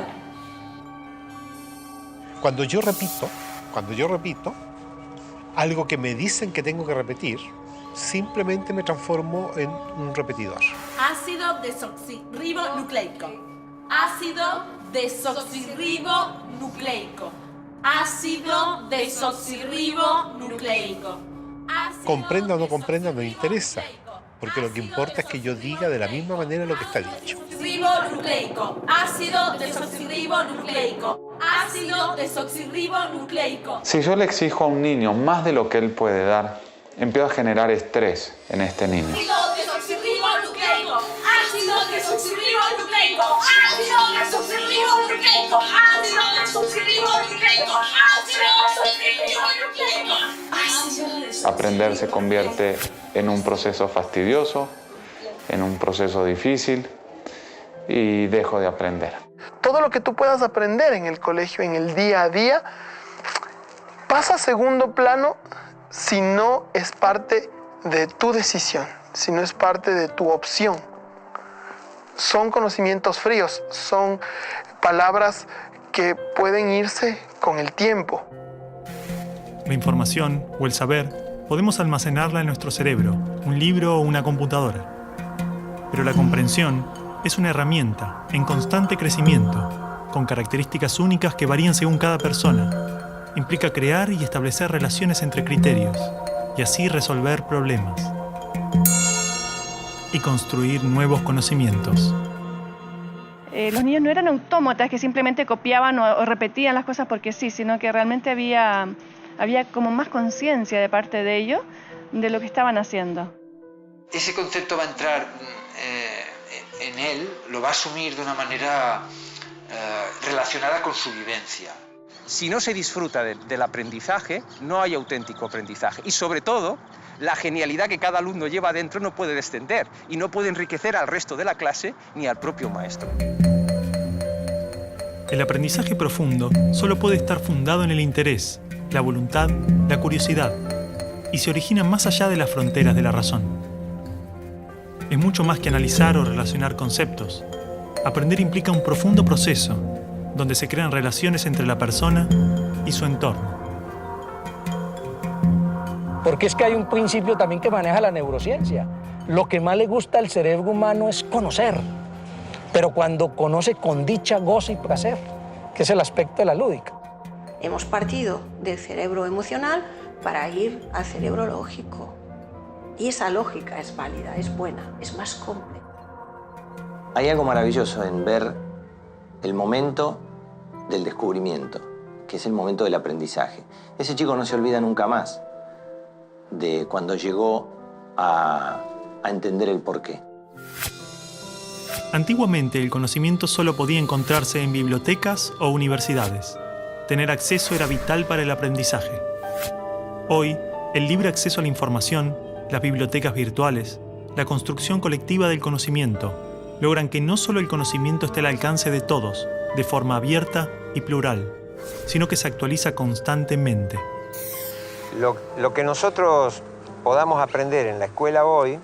Speaker 5: Cuando yo repito, algo que me dicen que tengo que repetir, simplemente me transformo en un repetidor.
Speaker 19: Ácido desoxirribonucleico. Ácido desoxirribonucleico. Ácido desoxirribonucleico.
Speaker 5: Comprenda o no comprenda, no interesa, porque lo que importa es que yo diga de la misma manera lo que está dicho.
Speaker 19: Ribonucleico. Ácido desoxirribonucleico. Ácido desoxirribonucleico.
Speaker 25: Si yo le exijo a un niño más de lo que él puede dar, empiezo a generar estrés en este niño.
Speaker 19: Ácido desoxirribonucleico. Ácido desoxirribonucleico. Ácido desoxirribonucleico. Ácido desoxirribonucleico. Ácido desoxirribonucleico.
Speaker 25: Aprender se convierte en un proceso fastidioso, en un proceso difícil y dejo de aprender.
Speaker 26: Todo lo que tú puedas aprender en el colegio, en el día a día, pasa a segundo plano si no es parte de tu decisión, si no es parte de tu opción. Son conocimientos fríos, son palabras que pueden irse con el tiempo.
Speaker 1: La información o el saber podemos almacenarla en nuestro cerebro, un libro o una computadora. Pero la comprensión es una herramienta en constante crecimiento, con características únicas que varían según cada persona. Implica crear y establecer relaciones entre criterios, y así resolver problemas. Y construir nuevos conocimientos.
Speaker 21: Los niños no eran autómatas que simplemente copiaban o repetían las cosas porque sí, sino que realmente había como más conciencia de parte de ellos de lo que estaban haciendo.
Speaker 13: Ese concepto va a entrar en él, lo va a asumir de una manera relacionada con su vivencia.
Speaker 16: Si no se disfruta del aprendizaje, no hay auténtico aprendizaje. Y sobre todo, la genialidad que cada alumno lleva dentro no puede descender y no puede enriquecer al resto de la clase ni al propio maestro.
Speaker 1: El aprendizaje profundo solo puede estar fundado en el interés, la voluntad, la curiosidad, y se origina más allá de las fronteras de la razón. Es mucho más que analizar o relacionar conceptos. Aprender implica un profundo proceso, donde se crean relaciones entre la persona y su entorno.
Speaker 6: Porque es que hay un principio también que maneja la neurociencia. Lo que más le gusta al cerebro humano es conocer, pero cuando conoce con dicha, goza y placer, que es el aspecto de la lúdica.
Speaker 27: Hemos partido del cerebro emocional para ir al cerebro lógico. Y esa lógica es válida, es buena, es más compleja.
Speaker 12: Hay algo maravilloso en ver el momento del descubrimiento, que es el momento del aprendizaje. Ese chico no se olvida nunca más de cuando llegó a entender el porqué.
Speaker 1: Antiguamente el conocimiento solo podía encontrarse en bibliotecas o universidades. tener acceso era vital para el aprendizaje. Hoy, el libre acceso a la información, las bibliotecas virtuales, la construcción colectiva del conocimiento, logran que no solo el conocimiento esté al alcance de todos, de forma abierta y plural, sino que se actualiza constantemente.
Speaker 12: Lo que nosotros podamos aprender en la escuela hoy,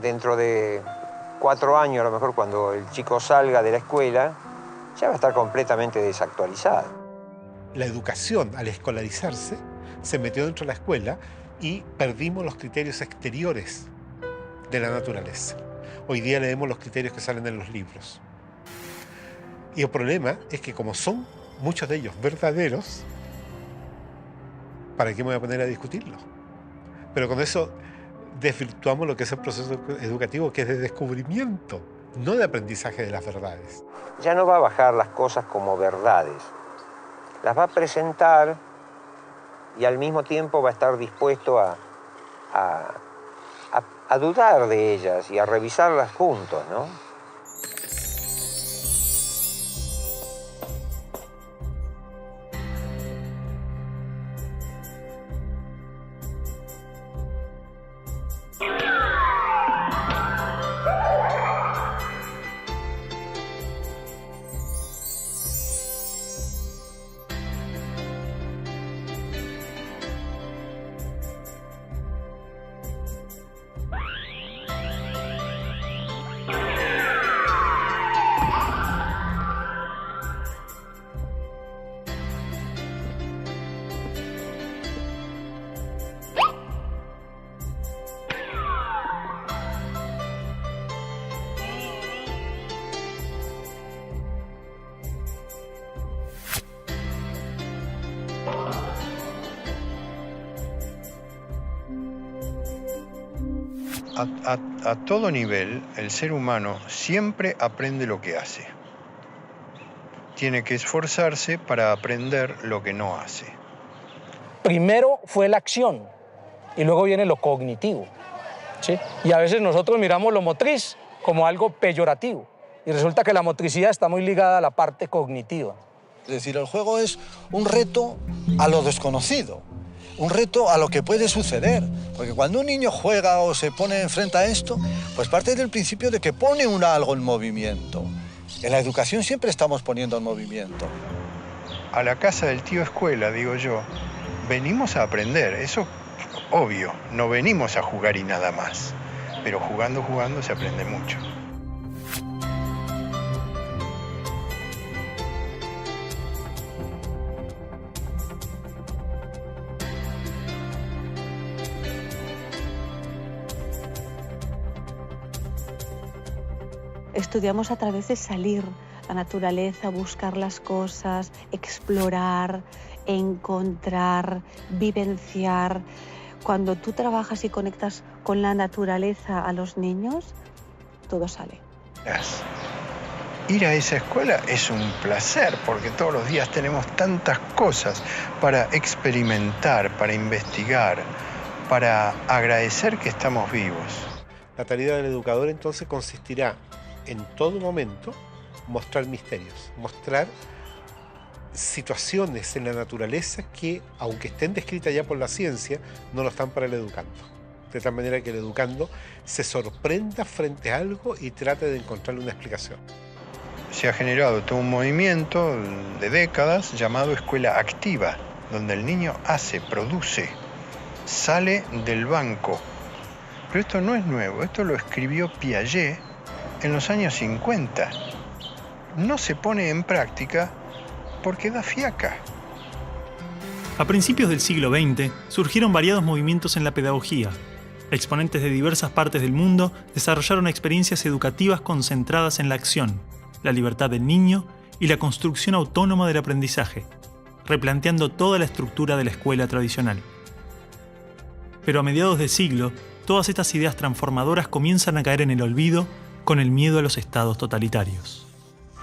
Speaker 12: dentro de 4 años, a lo mejor cuando el chico salga de la escuela, ya va a estar completamente desactualizado.
Speaker 5: La educación, al escolarizarse, se metió dentro de la escuela y perdimos los criterios exteriores de la naturaleza. Hoy día leemos los criterios que salen en los libros. Y el problema es que como son muchos de ellos verdaderos, ¿para qué me voy a poner a discutirlos? Pero con eso desvirtuamos lo que es el proceso educativo, que es de descubrimiento, no de aprendizaje de las verdades.
Speaker 12: Ya no va a bajar las cosas como verdades. Las va a presentar y al mismo tiempo va a estar dispuesto a dudar de ellas y a revisarlas juntos, ¿no?
Speaker 3: A todo nivel, el ser humano siempre aprende lo que hace. Tiene que esforzarse para aprender lo que no hace.
Speaker 6: Primero fue la acción y luego viene lo cognitivo, ¿sí? Y a veces nosotros miramos lo motriz como algo peyorativo y resulta que la motricidad está muy ligada a la parte cognitiva.
Speaker 7: Es decir, el juego es un reto a lo desconocido, un reto a lo que puede suceder. Porque cuando un niño juega o se pone enfrente a esto, pues parte del principio de que pone algo en movimiento. En la educación siempre estamos poniendo en movimiento.
Speaker 3: A la casa del tío escuela, digo yo, venimos a aprender, eso obvio, no venimos a jugar y nada más. Pero jugando se aprende mucho.
Speaker 8: Estudiamos a través de salir a la naturaleza, buscar las cosas, explorar, encontrar, vivenciar. Cuando tú trabajas y conectas con la naturaleza a los niños, todo sale.
Speaker 3: Ir a esa escuela es un placer porque todos los días tenemos tantas cosas para experimentar, para investigar, para agradecer que estamos vivos.
Speaker 5: La tarea del educador entonces consistirá en todo momento mostrar misterios, mostrar situaciones en la naturaleza que, aunque estén descritas ya por la ciencia, no lo están para el educando. De tal manera que el educando se sorprenda frente a algo y trate de encontrarle una explicación.
Speaker 3: Se ha generado todo un movimiento de décadas llamado escuela activa, donde el niño hace, produce, sale del banco. Pero esto no es nuevo, esto lo escribió Piaget en los años 50. No se pone en práctica porque da fiaca.
Speaker 1: A principios del siglo XX surgieron variados movimientos en la pedagogía. Exponentes de diversas partes del mundo desarrollaron experiencias educativas concentradas en la acción, la libertad del niño y la construcción autónoma del aprendizaje, replanteando toda la estructura de la escuela tradicional. Pero a mediados de siglo, todas estas ideas transformadoras comienzan a caer en el olvido con el miedo a los estados totalitarios.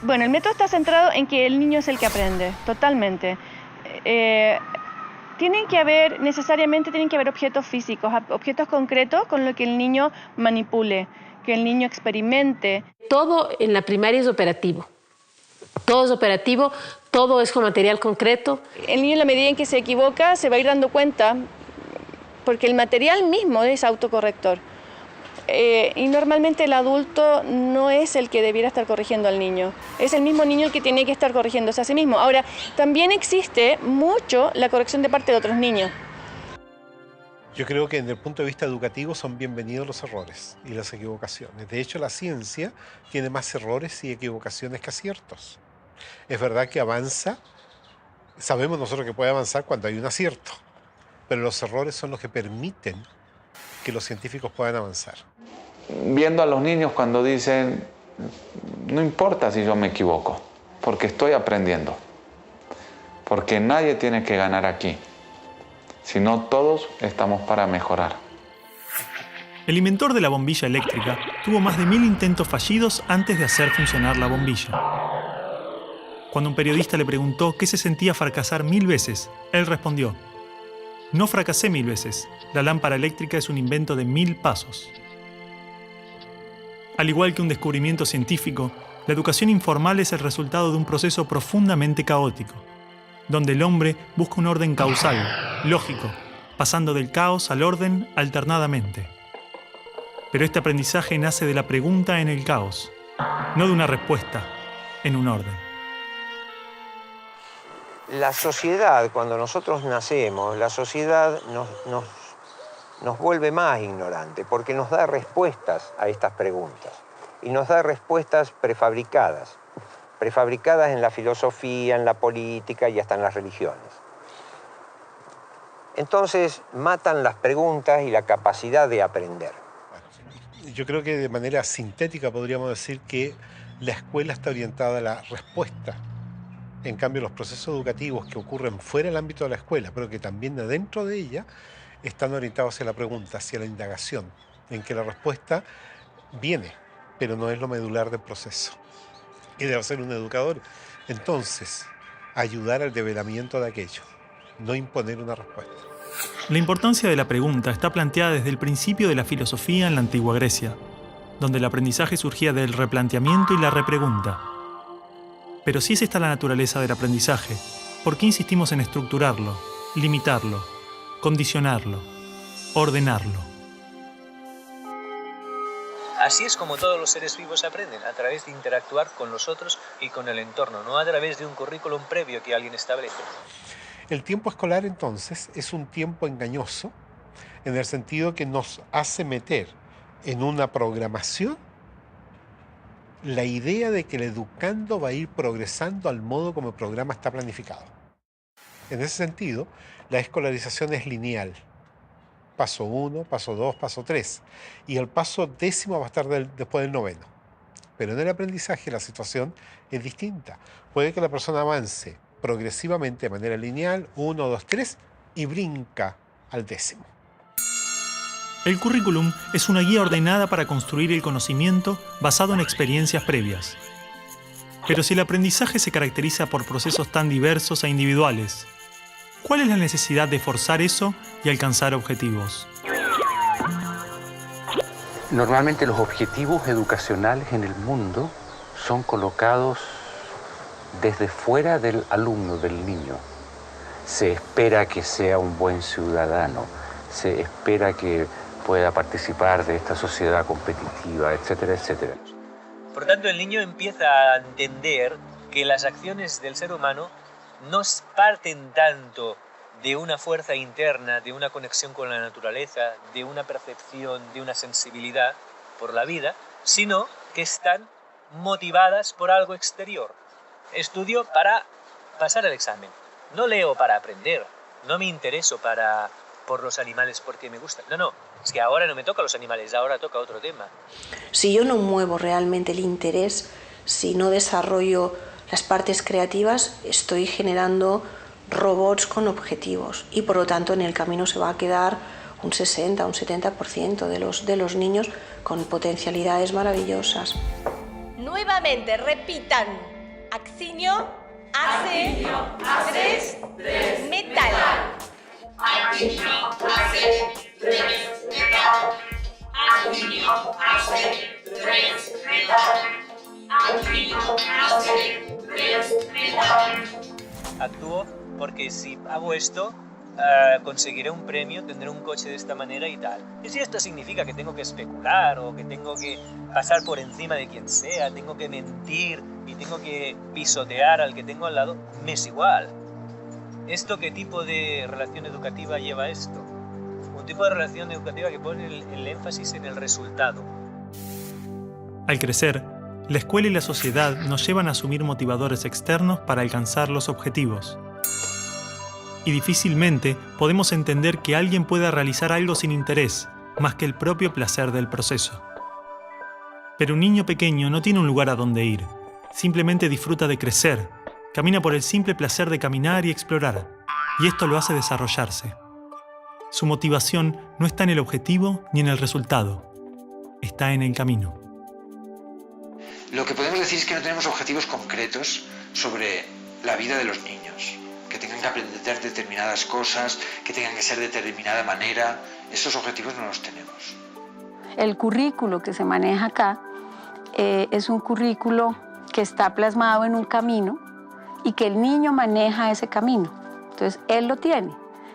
Speaker 21: Bueno, el método está centrado en que el niño es el que aprende, totalmente. Necesariamente tienen que haber objetos físicos, objetos concretos con los que el niño manipule, que el niño experimente.
Speaker 10: Todo en la primaria es operativo. Todo es operativo todo es con material concreto.
Speaker 21: El niño, en la medida en que se equivoca, se va a ir dando cuenta, porque el material mismo es autocorrector. Y normalmente el adulto no es el que debiera estar corrigiendo al niño. Es el mismo niño el que tiene que estar corrigiéndose a sí mismo. Ahora, también existe mucho la corrección de parte de otros niños.
Speaker 5: Yo creo que desde el punto de vista educativo son bienvenidos los errores y las equivocaciones. De hecho, la ciencia tiene más errores y equivocaciones que aciertos. Es verdad que avanza, sabemos nosotros que puede avanzar cuando hay un acierto, pero los errores son los que permiten que los científicos puedan avanzar.
Speaker 25: Viendo a los niños cuando dicen, no importa si yo me equivoco, porque estoy aprendiendo, porque nadie tiene que ganar aquí, sino todos estamos para mejorar.
Speaker 1: El inventor de la bombilla eléctrica tuvo más de 1000 intentos fallidos antes de hacer funcionar la bombilla. Cuando un periodista le preguntó qué se sentía fracasar 1000 veces, él respondió: no fracasé 1000 veces. La lámpara eléctrica es un invento de 1000 pasos. Al igual que un descubrimiento científico, la educación informal es el resultado de un proceso profundamente caótico, donde el hombre busca un orden causal, lógico, pasando del caos al orden alternadamente. Pero este aprendizaje nace de la pregunta en el caos, no de una respuesta en un orden.
Speaker 12: La sociedad, cuando nosotros nacemos, la sociedad nos vuelve más ignorantes porque nos da respuestas a estas preguntas. Y nos da respuestas prefabricadas en la filosofía, en la política y hasta en las religiones. Entonces matan las preguntas y la capacidad de aprender.
Speaker 5: Yo creo que de manera sintética podríamos decir que la escuela está orientada a la respuesta. En cambio, los procesos educativos que ocurren fuera del ámbito de la escuela, pero que también adentro de ella, están orientados hacia la pregunta, hacia la indagación, en que la respuesta viene, pero no es lo medular del proceso. Y debe ser un educador, entonces, ayudar al develamiento de aquello, no imponer una respuesta.
Speaker 1: La importancia de la pregunta está planteada desde el principio de la filosofía en la antigua Grecia, donde el aprendizaje surgía del replanteamiento y la repregunta. Pero si es esta la naturaleza del aprendizaje, ¿por qué insistimos en estructurarlo, limitarlo, condicionarlo, ordenarlo?
Speaker 11: Así es como todos los seres vivos aprenden, a través de interactuar con los otros y con el entorno, no a través de un currículum previo que alguien establece.
Speaker 5: El tiempo escolar, entonces, es un tiempo engañoso en el sentido que nos hace meter en una programación la idea de que el educando va a ir progresando al modo como el programa está planificado. En ese sentido, la escolarización es lineal. Paso 1, paso 2, paso 3. Y el paso 10º va a estar después del 9º. Pero en el aprendizaje la situación es distinta. Puede que la persona avance progresivamente de manera lineal, 1, 2, 3, y brinca al 10º.
Speaker 1: El currículum es una guía ordenada para construir el conocimiento basado en experiencias previas. Pero si el aprendizaje se caracteriza por procesos tan diversos e individuales, ¿cuál es la necesidad de forzar eso y alcanzar objetivos?
Speaker 14: Normalmente los objetivos educacionales en el mundo son colocados desde fuera del alumno, del niño. Se espera que sea un buen ciudadano, se espera que pueda participar de esta sociedad competitiva, etcétera, etcétera.
Speaker 11: Por tanto, el niño empieza a entender que las acciones del ser humano no parten tanto de una fuerza interna, de una conexión con la naturaleza, de una percepción, de una sensibilidad por la vida, sino que están motivadas por algo exterior. Estudio para pasar el examen, no leo para aprender, no me intereso por los animales porque me gustan. No, es que ahora no me toca los animales, ahora toca otro tema.
Speaker 27: Si yo no muevo realmente el interés, si no desarrollo las partes creativas, estoy generando robots con objetivos y por lo tanto en el camino se va a quedar un 60, un 70% de los niños con potencialidades maravillosas.
Speaker 18: Nuevamente, repitan. Accinio, hace, tres, metal.
Speaker 19: Accinio, hace, tres, metal. Accinio, hace, tres, metal. Accinio, hace, tres, metal.
Speaker 11: actúo porque si hago esto, conseguiré un premio, tendré un coche de esta manera y tal. Y si esto significa que tengo que especular o que tengo que pasar por encima de quien sea, tengo que mentir y tengo que pisotear al que tengo al lado, me es igual. ¿Esto qué tipo de relación educativa lleva esto? Un tipo de relación educativa que pone el énfasis en el resultado.
Speaker 1: Al crecer, la escuela y la sociedad nos llevan a asumir motivadores externos para alcanzar los objetivos. Y difícilmente podemos entender que alguien pueda realizar algo sin interés, más que el propio placer del proceso. Pero un niño pequeño no tiene un lugar a donde ir. Simplemente disfruta de crecer, camina por el simple placer de caminar y explorar, y esto lo hace desarrollarse. Su motivación no está en el objetivo ni en el resultado, está en el camino.
Speaker 13: Lo que podemos decir es que no tenemos objetivos concretos sobre la vida de los niños, que tengan que aprender determinadas cosas, que tengan que ser de determinada manera. Esos objetivos no los tenemos.
Speaker 2: El currículo que se maneja acá es un currículo que está plasmado en un camino y que el niño maneja ese camino. Entonces, él lo tiene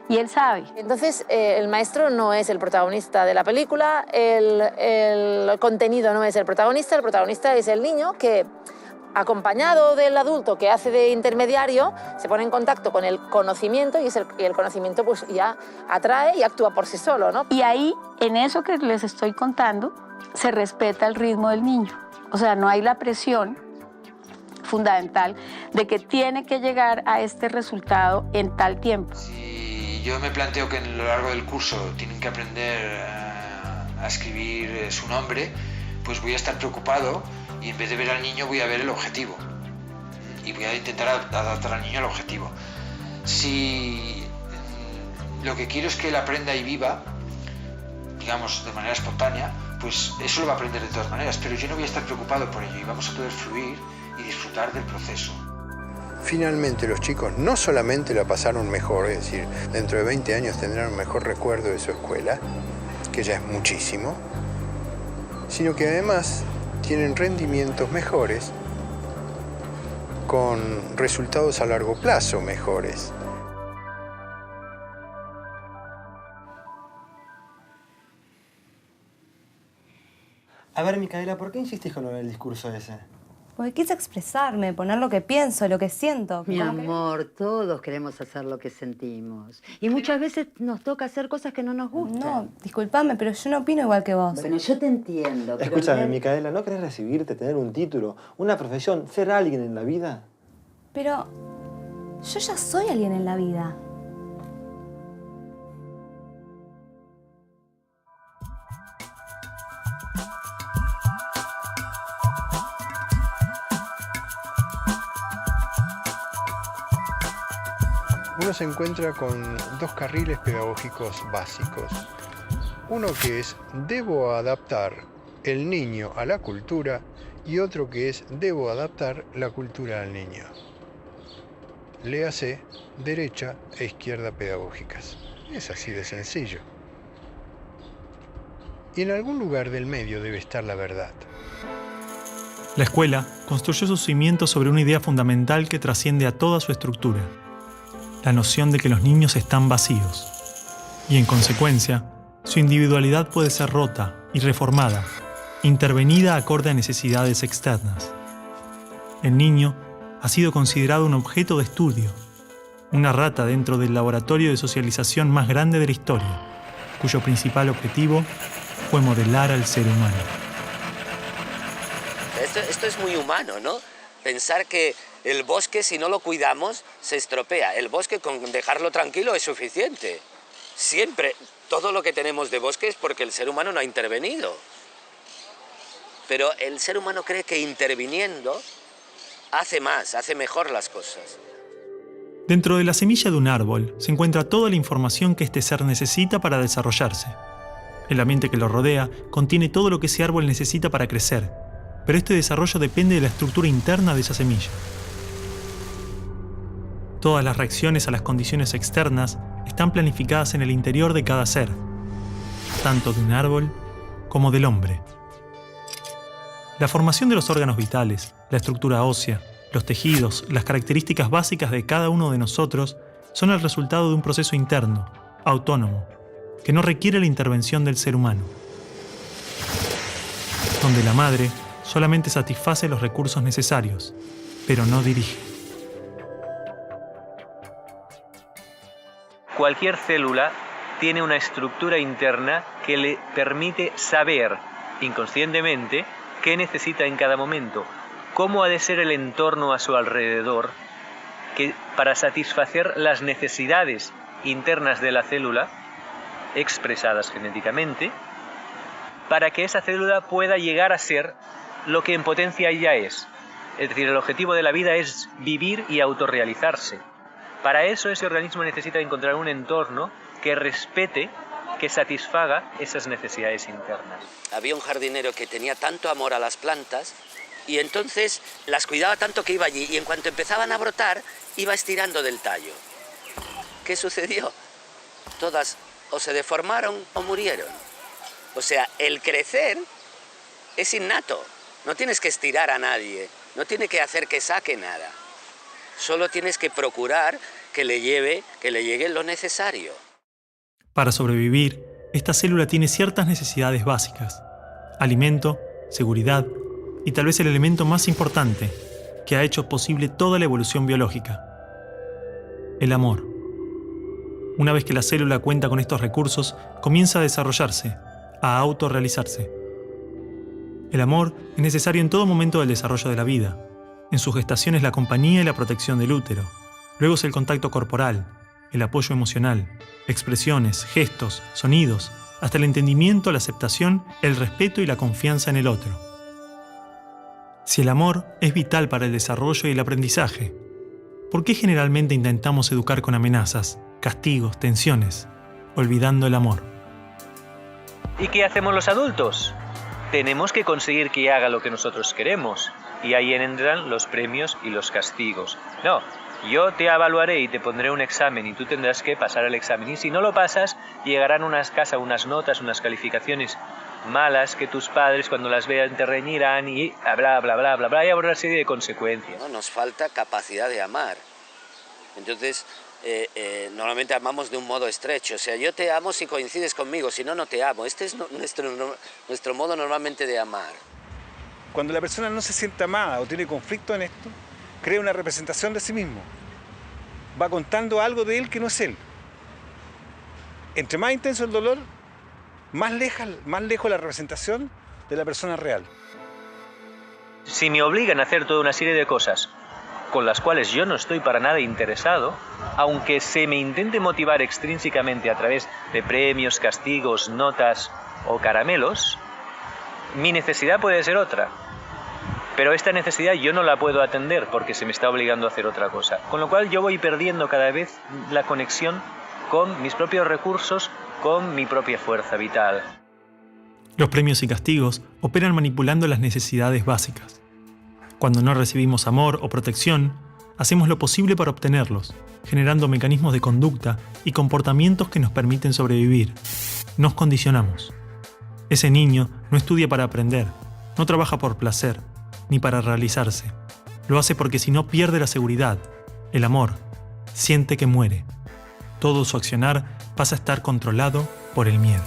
Speaker 2: y él sabe.
Speaker 4: Entonces, el maestro no es el protagonista de la película, el contenido no es el protagonista es el niño que, acompañado del adulto que hace de intermediario, se pone en contacto con el conocimiento y el conocimiento pues ya atrae y actúa por sí solo, ¿no?
Speaker 2: Y ahí, en eso que les estoy contando, se respeta el ritmo del niño. O sea, no hay la presión fundamental de que tiene que llegar a este resultado en tal tiempo.
Speaker 13: Si yo me planteo que a lo largo del curso tienen que aprender a escribir su nombre, pues voy a estar preocupado y en vez de ver al niño voy a ver el objetivo y voy a intentar adaptar al niño al objetivo. Si lo que quiero es que él aprenda y viva, digamos, de manera espontánea, pues eso lo va a aprender de todas maneras, pero yo no voy a estar preocupado por ello y vamos a poder fluir y disfrutar del proceso.
Speaker 3: Finalmente los chicos no solamente la pasaron mejor, es decir, dentro de 20 años tendrán un mejor recuerdo de su escuela, que ya es muchísimo, sino que además tienen rendimientos mejores con resultados a largo plazo mejores.
Speaker 15: A ver, Micaela, ¿por qué insistís con lo del discurso ese?
Speaker 17: Porque quise expresarme, poner lo que pienso, lo que siento.
Speaker 20: Mi amor, todos queremos hacer lo que sentimos. Y muchas veces nos toca hacer cosas que no nos gustan.
Speaker 17: No, discúlpame, pero yo no opino igual que vos.
Speaker 20: Bueno, yo te entiendo.
Speaker 15: Escúchame, Micaela, ¿no querés recibirte, tener un título, una profesión, ser alguien en la vida?
Speaker 17: Pero yo ya soy alguien en la vida.
Speaker 3: Uno se encuentra con dos carriles pedagógicos básicos. Uno que es debo adaptar el niño a la cultura y otro que es debo adaptar la cultura al niño. Léase derecha e izquierda pedagógicas. Es así de sencillo. Y en algún lugar del medio debe estar la verdad.
Speaker 1: La escuela construyó sus cimientos sobre una idea fundamental que trasciende a toda su estructura: la noción de que los niños están vacíos, y en consecuencia, su individualidad puede ser rota y reformada, intervenida acorde a necesidades externas. El niño ha sido considerado un objeto de estudio, una rata dentro del laboratorio de socialización más grande de la historia, cuyo principal objetivo fue modelar al ser humano.
Speaker 23: Esto es muy humano, ¿no? Pensar que el bosque, si no lo cuidamos, se estropea. El bosque, con dejarlo tranquilo, es suficiente. Siempre, todo lo que tenemos de bosque es porque el ser humano no ha intervenido. Pero el ser humano cree que interviniendo hace más, hace mejor las cosas.
Speaker 1: Dentro de la semilla de un árbol se encuentra toda la información que este ser necesita para desarrollarse. El ambiente que lo rodea contiene todo lo que ese árbol necesita para crecer, pero este desarrollo depende de la estructura interna de esa semilla. Todas las reacciones a las condiciones externas están planificadas en el interior de cada ser, tanto de un árbol como del hombre. La formación de los órganos vitales, la estructura ósea, Los tejidos, las características básicas de cada uno de nosotros son el resultado de un proceso interno, autónomo, que no requiere la intervención del ser humano, donde la madre solamente satisface los recursos necesarios, pero no dirige.
Speaker 11: Cualquier célula tiene una estructura interna que le permite saber inconscientemente qué necesita en cada momento, cómo ha de ser el entorno a su alrededor, para satisfacer las necesidades internas de la célula, expresadas genéticamente, para que esa célula pueda llegar a ser lo que en potencia ya es. Es decir, el objetivo de la vida es vivir y autorrealizarse. Para eso ese organismo necesita encontrar un entorno que respete, que satisfaga esas necesidades internas.
Speaker 23: Había un jardinero que tenía tanto amor a las plantas y entonces las cuidaba tanto que iba allí y en cuanto empezaban a brotar, iba estirando del tallo. ¿Qué sucedió? Todas o se deformaron o murieron. O sea, el crecer es innato. No tienes que estirar a nadie, no tienes que hacer que saque nada. Solo tienes que procurar que le llegue lo necesario.
Speaker 1: Para sobrevivir, esta célula tiene ciertas necesidades básicas: alimento, seguridad y tal vez el elemento más importante que ha hecho posible toda la evolución biológica: el amor. Una vez que la célula cuenta con estos recursos, comienza a desarrollarse, a autorrealizarse. El amor es necesario en todo momento del desarrollo de la vida. En su gestación es la compañía y la protección del útero. Luego es el contacto corporal, el apoyo emocional, expresiones, gestos, sonidos, hasta el entendimiento, la aceptación, el respeto y la confianza en el otro. Si el amor es vital para el desarrollo y el aprendizaje, ¿por qué generalmente intentamos educar con amenazas, castigos, tensiones, olvidando el amor?
Speaker 11: ¿Y qué hacemos los adultos? Tenemos que conseguir que haga lo que nosotros queremos. Y ahí entran los premios y los castigos. No, yo te evaluaré y te pondré un examen y tú tendrás que pasar el examen. Y si no lo pasas, llegarán unas notas, unas calificaciones malas que tus padres cuando las vean te reñirán y bla, bla, bla, bla, bla, y habrá una serie de consecuencias.
Speaker 23: No, nos falta capacidad de amar. Entonces, normalmente amamos de un modo estrecho. O sea, yo te amo si coincides conmigo, si no, no te amo. Este es nuestro modo normalmente de amar.
Speaker 6: Cuando la persona no se siente amada o tiene conflicto en esto, crea una representación de sí mismo. Va contando algo de él que no es él. Entre más intenso el dolor, más lejos la representación de la persona real.
Speaker 11: Si me obligan a hacer toda una serie de cosas con las cuales yo no estoy para nada interesado, aunque se me intente motivar extrínsecamente a través de premios, castigos, notas o caramelos, mi necesidad puede ser otra. Pero esta necesidad yo no la puedo atender porque se me está obligando a hacer otra cosa. Con lo cual yo voy perdiendo cada vez la conexión con mis propios recursos, con mi propia fuerza vital.
Speaker 1: Los premios y castigos operan manipulando las necesidades básicas. Cuando no recibimos amor o protección, hacemos lo posible para obtenerlos, generando mecanismos de conducta y comportamientos que nos permiten sobrevivir. Nos condicionamos. Ese niño no estudia para aprender, no trabaja por placer, ni para realizarse. Lo hace porque si no pierde la seguridad, el amor, siente que muere. Todo su accionar pasa a estar controlado por el miedo.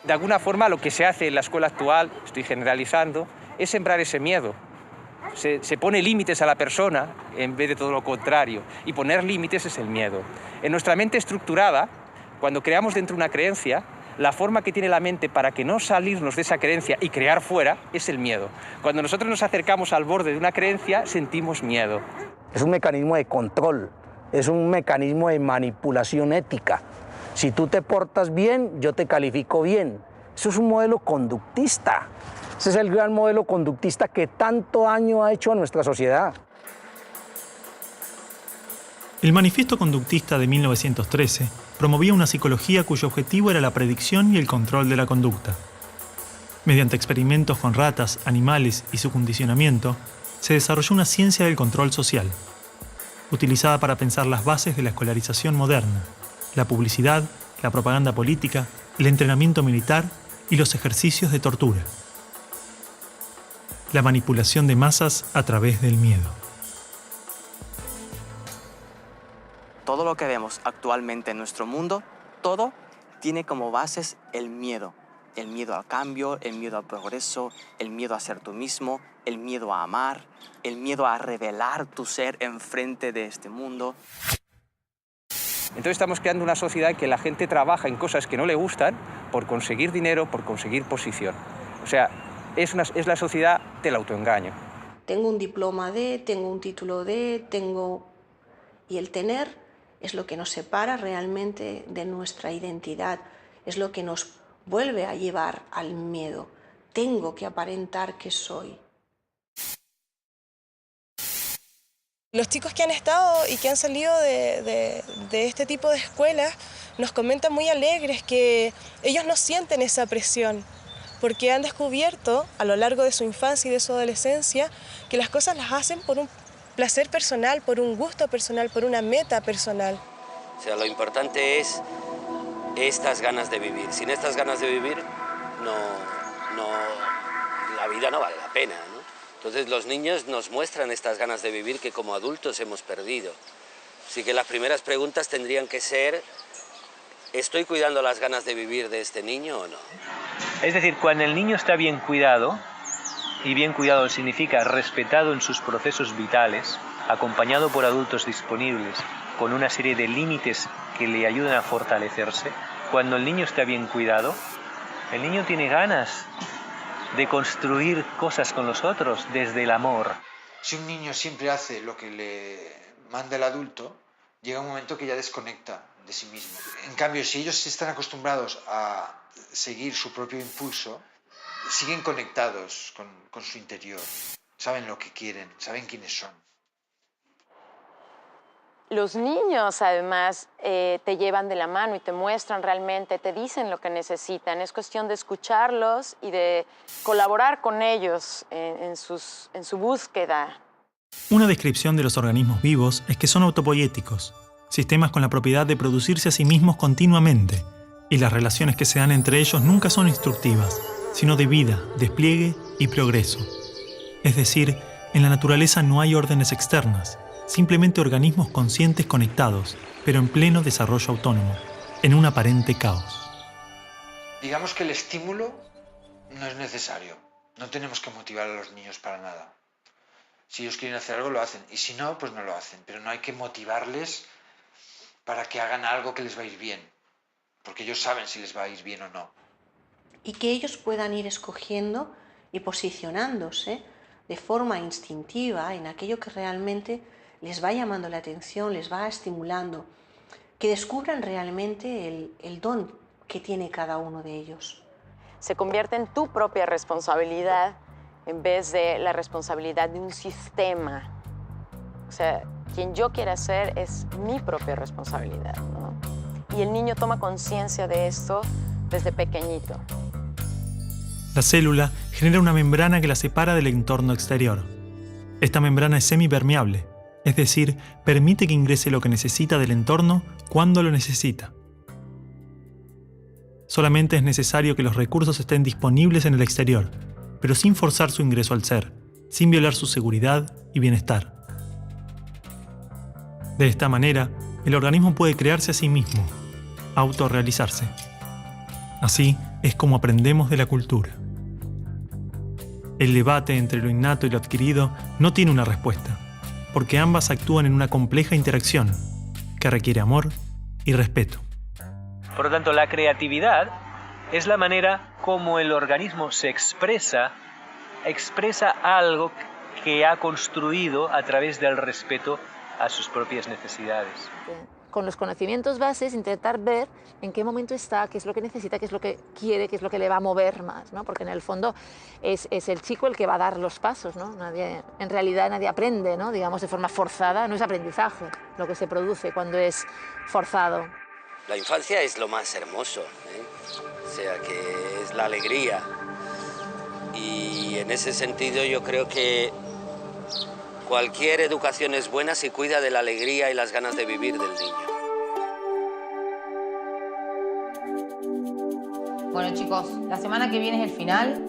Speaker 7: De alguna forma lo que se hace en la escuela actual, estoy generalizando, es sembrar ese miedo. Se pone límites a la persona en vez de todo lo contrario. Y poner límites es el miedo. En nuestra mente estructurada, cuando creamos dentro una creencia, la forma que tiene la mente para que no salirnos de esa creencia y crear fuera es el miedo. Cuando nosotros nos acercamos al borde de una creencia, sentimos miedo.
Speaker 9: Es un mecanismo de control, es un mecanismo de manipulación ética. Si tú te portas bien, yo te califico bien. Eso es un modelo conductista. Ese es el gran modelo conductista que tanto daño ha hecho a nuestra sociedad.
Speaker 1: El Manifiesto Conductista de 1913 promovía una psicología cuyo objetivo era la predicción y el control de la conducta. Mediante experimentos con ratas, animales y su condicionamiento, se desarrolló una ciencia del control social, utilizada para pensar las bases de la escolarización moderna, la publicidad, la propaganda política, el entrenamiento militar y los ejercicios de tortura. La manipulación de masas a través del miedo.
Speaker 8: todo lo que vemos actualmente en nuestro mundo, todo tiene como bases el miedo. El miedo al cambio, el miedo al progreso, el miedo a ser tú mismo, el miedo a amar, el miedo a revelar tu ser enfrente de este mundo.
Speaker 7: Entonces estamos creando una sociedad en que la gente trabaja en cosas que no le gustan por conseguir dinero, por conseguir posición. O sea, es la sociedad del autoengaño.
Speaker 27: Tengo un diploma de, tengo un título de, Y el tener es lo que nos separa realmente de nuestra identidad, es lo que nos vuelve a llevar al miedo. Tengo que aparentar que soy.
Speaker 10: Los chicos que han estado y que han salido de este tipo de escuelas nos comentan muy alegres que ellos no sienten esa presión, porque han descubierto a lo largo de su infancia y de su adolescencia que las cosas las hacen por un placer personal, por un gusto personal, por una meta personal.
Speaker 23: O sea, lo importante es estas ganas de vivir. Sin estas ganas de vivir, la vida no vale la pena, ¿no? Entonces los niños nos muestran estas ganas de vivir que como adultos hemos perdido. Así que las primeras preguntas tendrían que ser, ¿estoy cuidando las ganas de vivir de este niño o no?
Speaker 11: Es decir, cuando el niño está bien cuidado, y bien cuidado significa respetado en sus procesos vitales, acompañado por adultos disponibles, con una serie de límites que le ayudan a fortalecerse, cuando el niño está bien cuidado, el niño tiene ganas de construir cosas con los otros desde el amor.
Speaker 13: Si un niño siempre hace lo que le manda el adulto, llega un momento que ya desconecta de sí mismo. En cambio, si ellos están acostumbrados a seguir su propio impulso, siguen conectados con su interior, saben lo que quieren, saben quiénes son.
Speaker 2: Los niños, además, te llevan de la mano y te muestran realmente, te dicen lo que necesitan. Es cuestión de escucharlos y de colaborar con ellos en su búsqueda.
Speaker 1: Una descripción de los organismos vivos es que son autopoiéticos, sistemas con la propiedad de producirse a sí mismos continuamente, y las relaciones que se dan entre ellos nunca son instructivas, sino de vida, despliegue y progreso. Es decir, en la naturaleza no hay órdenes externas, simplemente organismos conscientes conectados, pero en pleno desarrollo autónomo, en un aparente caos.
Speaker 13: Digamos que el estímulo no es necesario. No tenemos que motivar a los niños para nada. Si ellos quieren hacer algo, lo hacen. Y si no, pues no lo hacen. Pero no hay que motivarles para que hagan algo que les va a ir bien. Porque ellos saben si les va a ir bien o no.
Speaker 27: Y que ellos puedan ir escogiendo y posicionándose de forma instintiva en aquello que realmente les va llamando la atención, les va estimulando, que descubran realmente el don que tiene cada uno de ellos.
Speaker 2: Se convierte en tu propia responsabilidad en vez de la responsabilidad de un sistema. O sea, quien yo quiera ser es mi propia responsabilidad, ¿no? Y el niño toma conciencia de esto desde pequeñito.
Speaker 1: La célula genera una membrana que la separa del entorno exterior. Esta membrana es semipermeable, es decir, permite que ingrese lo que necesita del entorno cuando lo necesita. Solamente es necesario que los recursos estén disponibles en el exterior, pero sin forzar su ingreso al ser, sin violar su seguridad y bienestar. De esta manera, el organismo puede crearse a sí mismo, autorrealizarse. Así es como aprendemos de la cultura. El debate entre lo innato y lo adquirido no tiene una respuesta, porque ambas actúan en una compleja interacción que requiere amor y respeto.
Speaker 11: Por lo tanto, la creatividad es la manera como el organismo se expresa algo que ha construido a través del respeto a sus propias necesidades.
Speaker 4: Con los conocimientos bases, intentar ver en qué momento está, qué es lo que necesita, qué es lo que quiere, qué es lo que le va a mover más, ¿no? Porque en el fondo es el chico el que va a dar los pasos, ¿no? En realidad nadie aprende, ¿no? Digamos, de forma forzada, no es aprendizaje lo que se produce cuando es forzado.
Speaker 23: La infancia es lo más hermoso, ¿eh? O sea, que es la alegría. Y en ese sentido yo creo que cualquier educación es buena si cuida de la alegría y las ganas de vivir del niño.
Speaker 16: Bueno, chicos, la semana que viene es el final.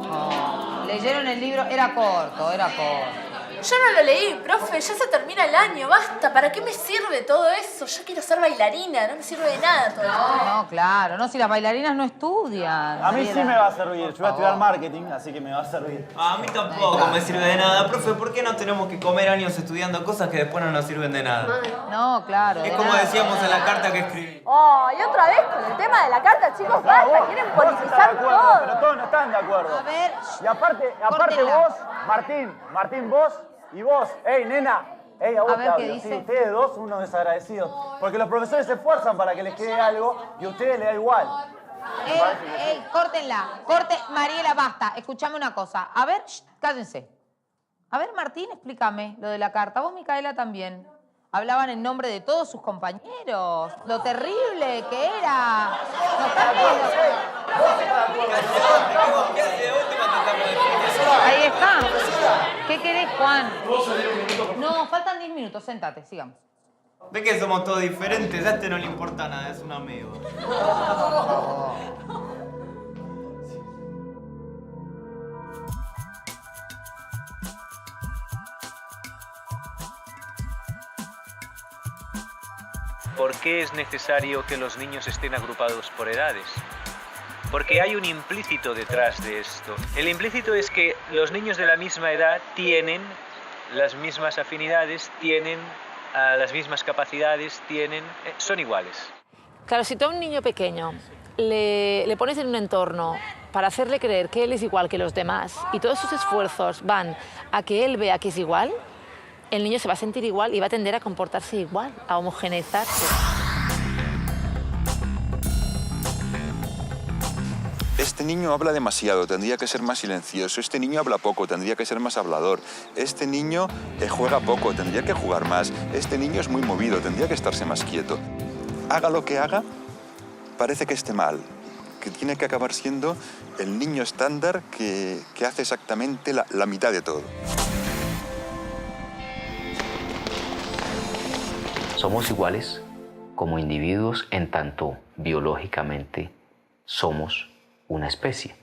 Speaker 16: Oh, ¿leyeron el libro? Era corto, era corto.
Speaker 5: Yo no lo leí, profe, ya se termina el año, basta. ¿Para qué me sirve todo eso? Yo quiero ser bailarina, no me sirve de nada todo eso.
Speaker 16: No, claro, no, si las bailarinas no estudian.
Speaker 12: A mí sí me va a servir, yo voy a estudiar marketing, así que me va a servir.
Speaker 21: A mí tampoco me sirve de nada. Profe, ¿por qué no tenemos que comer años estudiando cosas que después no nos sirven de nada?
Speaker 16: No, claro.
Speaker 21: Es como decíamos en la carta que escribí.
Speaker 5: Oh, y otra vez con el tema de la carta, chicos, basta, quieren politizar todo.
Speaker 12: Pero todos no están de acuerdo.
Speaker 16: A ver,
Speaker 12: y aparte vos, Martín, vos y vos, nena, a vos
Speaker 16: a ver,
Speaker 12: te
Speaker 16: ¿qué
Speaker 12: hablo.
Speaker 16: dice?
Speaker 12: Sí, ustedes dos, unos desagradecidos. Porque los profesores se esfuerzan para que les quede algo y a ustedes les da igual.
Speaker 16: Córtenla. Mariela, basta. Escuchame una cosa. A ver, cállense. A ver, Martín, explícame lo de la carta. Vos, Micaela, también. Hablaban en nombre de todos sus compañeros. Lo terrible que era. Ahí está. ¿Qué querés, Juan? No, faltan 10 minutos. Séntate, sigamos.
Speaker 21: ¿Ves que somos todos diferentes? A este no le importa nada, es un amigo.
Speaker 11: ¿Por qué es necesario que los niños estén agrupados por edades? Porque hay un implícito detrás de esto. El implícito es que los niños de la misma edad tienen las mismas afinidades, tienen las mismas capacidades, son iguales.
Speaker 4: Claro, si tú a un niño pequeño le pones en un entorno para hacerle creer que él es igual que los demás y todos sus esfuerzos van a que él vea que es igual, el niño se va a sentir igual y va a tender a comportarse igual, a homogeneizarse.
Speaker 22: Este niño habla demasiado, tendría que ser más silencioso. Este niño habla poco, tendría que ser más hablador. Este niño juega poco, tendría que jugar más. Este niño es muy movido, tendría que estarse más quieto. Haga lo que haga, parece que esté mal, que tiene que acabar siendo el niño estándar que hace exactamente la mitad de todo.
Speaker 24: Somos iguales como individuos en tanto biológicamente somos una especie,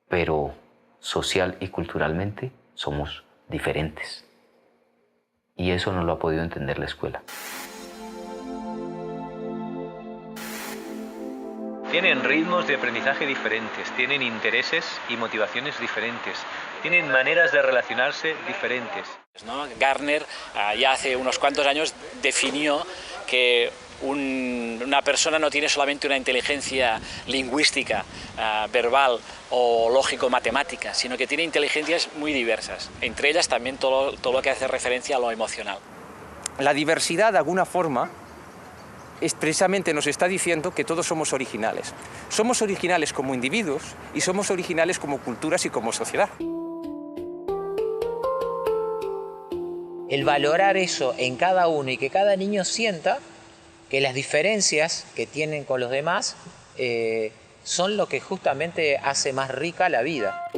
Speaker 24: pero social y culturalmente somos diferentes. Y eso no lo ha podido entender la escuela.
Speaker 11: Tienen ritmos de aprendizaje diferentes, tienen intereses y motivaciones diferentes, tienen maneras de relacionarse diferentes.
Speaker 25: Gardner ya hace unos cuantos años definió que una persona no tiene solamente una inteligencia lingüística, verbal o lógico-matemática, sino que tiene inteligencias muy diversas, entre ellas también todo lo que hace referencia a lo emocional.
Speaker 7: La diversidad, de alguna forma, expresamente nos está diciendo que todos somos originales. Somos originales como individuos y somos originales como culturas y como sociedad.
Speaker 23: El valorar eso en cada uno y que cada niño sienta que las diferencias que tienen con los demás son lo que justamente hace más rica la vida.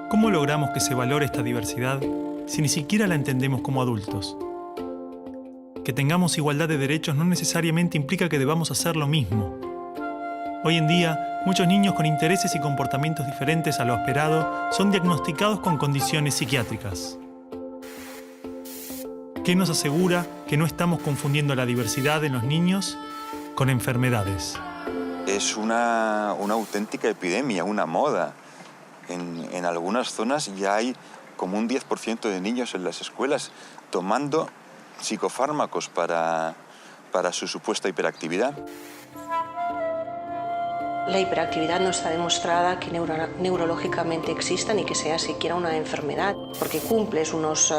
Speaker 1: ¿Cómo logramos que se valore esta diversidad si ni siquiera la entendemos como adultos? Que tengamos igualdad de derechos no necesariamente implica que debamos hacer lo mismo. Hoy en día, muchos niños con intereses y comportamientos diferentes a lo esperado son diagnosticados con condiciones psiquiátricas. ¿Qué nos asegura que no estamos confundiendo la diversidad en los niños con enfermedades?
Speaker 22: Es una auténtica epidemia, una moda. En algunas zonas ya hay como un 10% de niños en las escuelas tomando psicofármacos para su supuesta hiperactividad.
Speaker 27: La hiperactividad no está demostrada que neurológicamente exista ni que sea siquiera una enfermedad, porque cumples unos